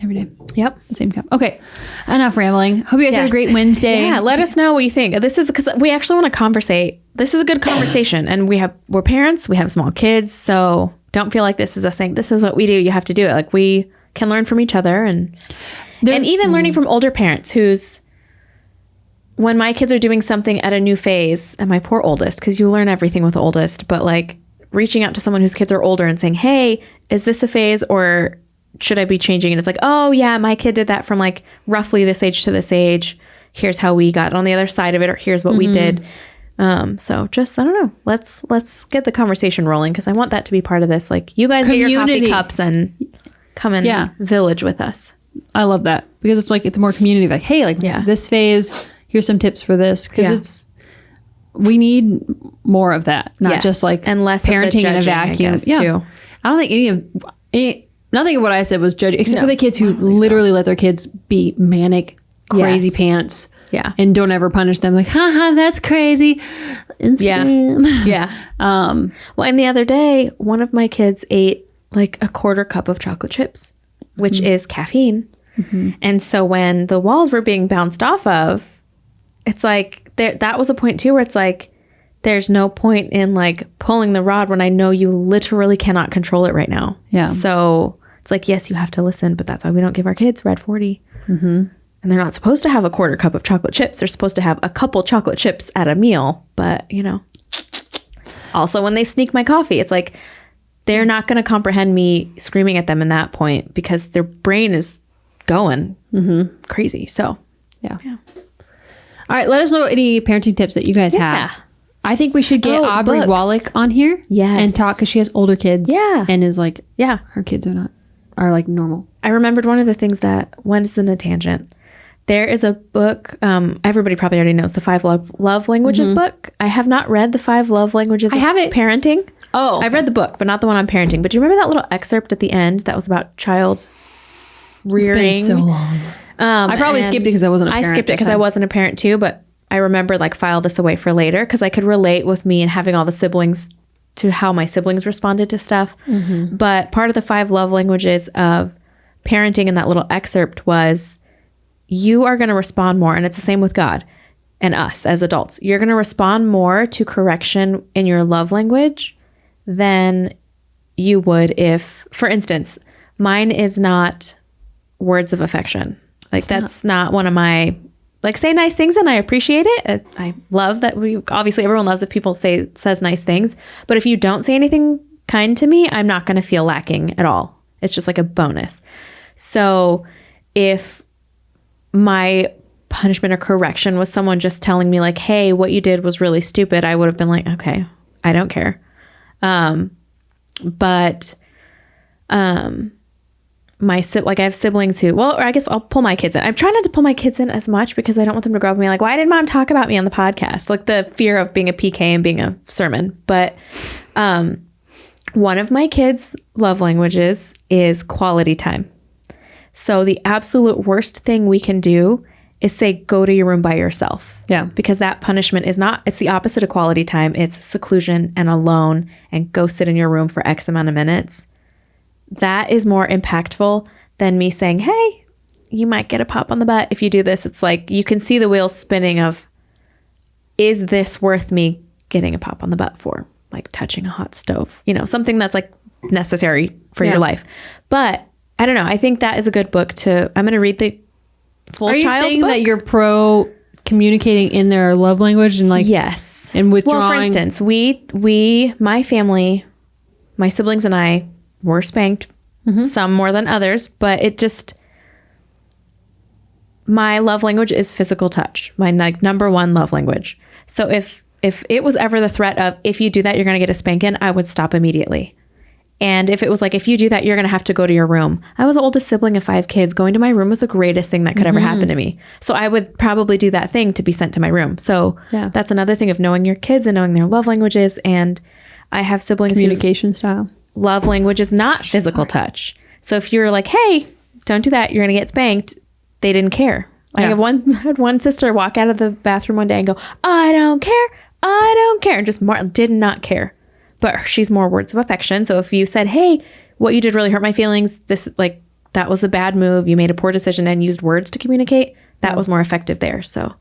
every day. Yep. The same cup. Okay. Enough rambling. Hope you guys have a great Wednesday. Yeah. Let us know what you think. This is because we actually want to conversate. This is a good conversation, and we're parents. We have small kids, so don't feel like this is us saying this is what we do. You have to do it. Like we can learn from each other, and even learning from older parents when my kids are doing something at a new phase, and my poor oldest, because you learn everything with the oldest, but like reaching out to someone whose kids are older and saying, hey, is this a phase or should I be changing? And it's like, oh yeah, my kid did that from like roughly this age to this age. Here's how we got on the other side of it, or here's what we did. So just, I don't know, let's get the conversation rolling, because I want that to be part of this. Like you guys get your coffee cups and come and village with us. I love that, because it's like, it's more community. Like, hey, like this phase, here's some tips for this, because we need more of that, not just like and less parenting judging, in a vacuum. I guess, too. I don't think nothing of what I said was judging, except for the kids who literally let their kids be manic, crazy pants. Yeah. And don't ever punish them. Like, haha, that's crazy. Instagram. Yeah. Well, and the other day, one of my kids ate like a quarter cup of chocolate chips, which is caffeine. And so when the walls were being bounced off of, it's like that was a point too where it's like there's no point in like pulling the rod when I know you literally cannot control it right now. Yeah. So it's like, yes, you have to listen, but that's why we don't give our kids Red 40. And they're not supposed to have a quarter cup of chocolate chips. They're supposed to have a couple chocolate chips at a meal. But you know, also when they sneak my coffee, it's like they're not going to comprehend me screaming at them in that point, because their brain is going crazy. So yeah. All right, let us know any parenting tips that you guys have. I think we should get Aubrey Wallach on here and talk, because she has older kids and is like, her kids are like normal. I remembered one of the things that went in a tangent. There is a book, everybody probably already knows, the 5 Love Languages book. I have not read the 5 Love Languages of Parenting. Oh, I've read the book, but not the one on parenting. But do you remember that little excerpt at the end that was about child rearing? It's been so long. I probably skipped it because I wasn't a parent. I skipped it because I wasn't a parent too, but I remembered like file this away for later, because I could relate with me and having all the siblings to how my siblings responded to stuff. But part of the 5 love languages of parenting in that little excerpt was you are going to respond more. And it's the same with God and us as adults. You're going to respond more to correction in your love language than you would if, for instance, mine is not words of affection. Like that's not one of my, like, say nice things and I appreciate it. I love that obviously everyone loves if people says nice things, but if you don't say anything kind to me, I'm not going to feel lacking at all. It's just like a bonus. So if my punishment or correction was someone just telling me like, hey, what you did was really stupid, I would have been like, okay, I don't care. But I have siblings who, or I guess I'll pull my kids in. I'm trying not to pull my kids in as much because I don't want them to grow up and be like, why did mom talk about me on the podcast? Like the fear of being a PK and being a sermon. But one of my kids' love languages is quality time. So the absolute worst thing we can do is say, go to your room by yourself. Yeah. Because that punishment is not, it's the opposite of quality time. It's seclusion and alone and go sit in your room for X amount of minutes. That is more impactful than me saying, hey, you might get a pop on the butt if you do this. It's like you can see the wheels spinning of, is this worth me getting a pop on the butt for? Like touching a hot stove, something that's like necessary for your life. But I don't know. I think that is a good book I'm going to read full Are you child saying book. that you're pro communicating in their love language and like yes, and withdrawing? Well, for instance, my family, my siblings and I were spanked, some more than others, but it just, my love language is physical touch, my number one love language. So if it was ever the threat of, if you do that, you're going to get a spanking, I would stop immediately. And if it was like, if you do that, you're going to have to go to your room. I was the oldest sibling of 5 kids. Going to my room was the greatest thing that could ever happen to me. So I would probably do that thing to be sent to my room. So that's another thing of knowing your kids and knowing their love languages. And I have siblings communication style. Love language is not physical touch. So if you're like, hey, don't do that, you're going to get spanked, they didn't care. I had one sister walk out of the bathroom one day and go, I don't care. And just did not care. But she's more words of affection. So if you said, hey, what you did really hurt my feelings, this, like, that was a bad move, you made a poor decision, and used words to communicate, that was more effective there. So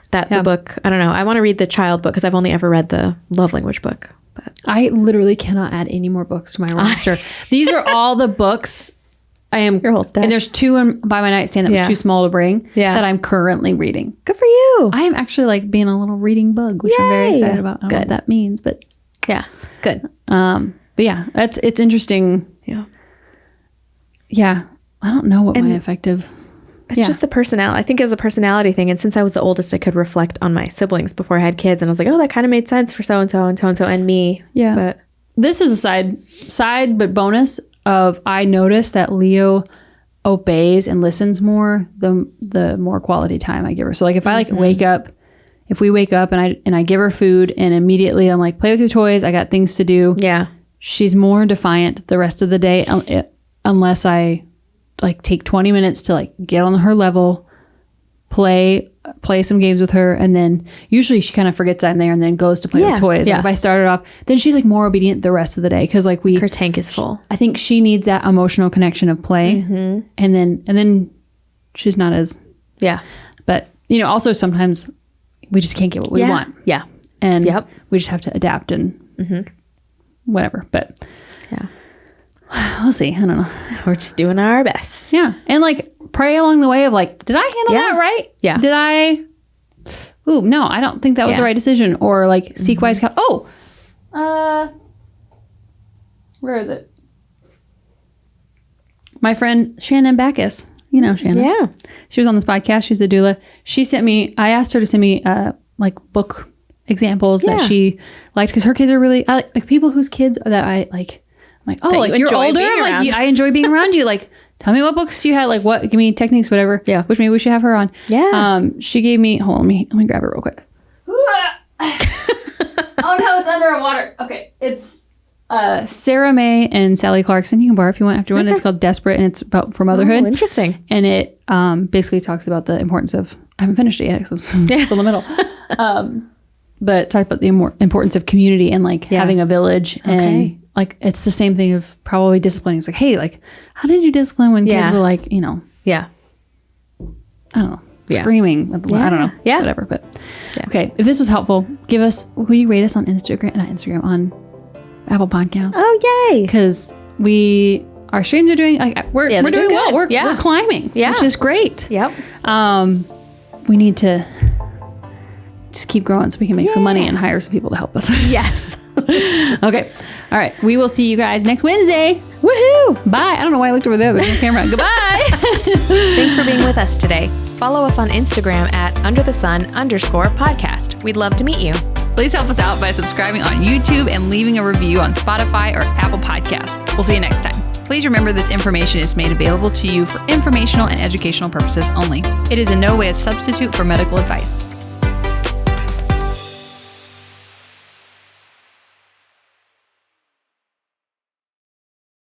that's a book. I don't know. I want to read the child book because I've only ever read the love language book. But I literally cannot add any more books to my roster. These are all the books I am. Your whole stack. And there's 2 by my nightstand that was too small to bring that I'm currently reading. Good for you. I am actually like being a little reading bug, which I'm very excited about. I don't know what that means, but yeah, good. But yeah, it's interesting. Yeah. I don't know what my effective. It's just the personality. I think it was a personality thing. And since I was the oldest, I could reflect on my siblings before I had kids. And I was like, oh, that kind of made sense for so-and-so and so-and-so and me. Yeah. But this is a side, but bonus of, I noticed that Leo obeys and listens more the more quality time I give her. So like if I if we wake up and I give her food and immediately I'm like, play with your toys, I got things to do. Yeah. She's more defiant the rest of the day unless I like take 20 minutes to like get on her level, play some games with her, and then usually she kind of forgets I'm there and then goes to play with toys. Like if I started off, then she's like more obedient the rest of the day because like her tank is full. I think she needs that emotional connection of play, and then she's not as But you know, also sometimes we just can't get what we want. Yeah, and we just have to adapt and whatever. But we'll see. I don't know. We're just doing our best. Yeah. And like pray along the way of like, did I handle that right? Yeah. Did I? Ooh, no, I don't think that was the right decision. Or like seek wise counsel. Where is it? My friend Shannon Backus. You know Shannon. Yeah. She was on this podcast. She's the doula. I asked her to send me like book examples that she liked because her kids are really, I like people whose kids that I like. I'm like, oh, like you're older. Like I enjoy being around you. Like, tell me what books you had. Like, what? Give me techniques, whatever. Yeah. Which maybe we should have her on. Yeah. She gave me. Hold on. Let me grab it real quick. Oh no, it's under water. Okay, it's Sarah May and Sally Clarkson. You can borrow if you want after one. It's called Desperate, and it's about for motherhood. Oh, interesting. And it basically talks about the importance of. I haven't finished it yet because I'm still in the middle. But talk about the importance of community and like having a village and. Like, it's the same thing of probably disciplining. It's like, hey, like, how did you discipline when kids were like, you know. Yeah. I don't know. Screaming. I don't know. Yeah. Whatever. But, okay. If this was helpful, will you rate us on Instagram, on Apple Podcasts? Oh, yay. Because our streams are doing, like, we're doing well. We're climbing. Yeah. Which is great. Yep. We need to just keep growing so we can make some money and hire some people to help us. Yes. Okay. All right. We will see you guys next Wednesday. Woohoo! Bye. I don't know why I looked over there. There's no camera. Goodbye. Thanks for being with us today. Follow us on Instagram at underthesun_podcast. We'd love to meet you. Please help us out by subscribing on YouTube and leaving a review on Spotify or Apple Podcasts. We'll see you next time. Please remember this information is made available to you for informational and educational purposes only. It is in no way a substitute for medical advice.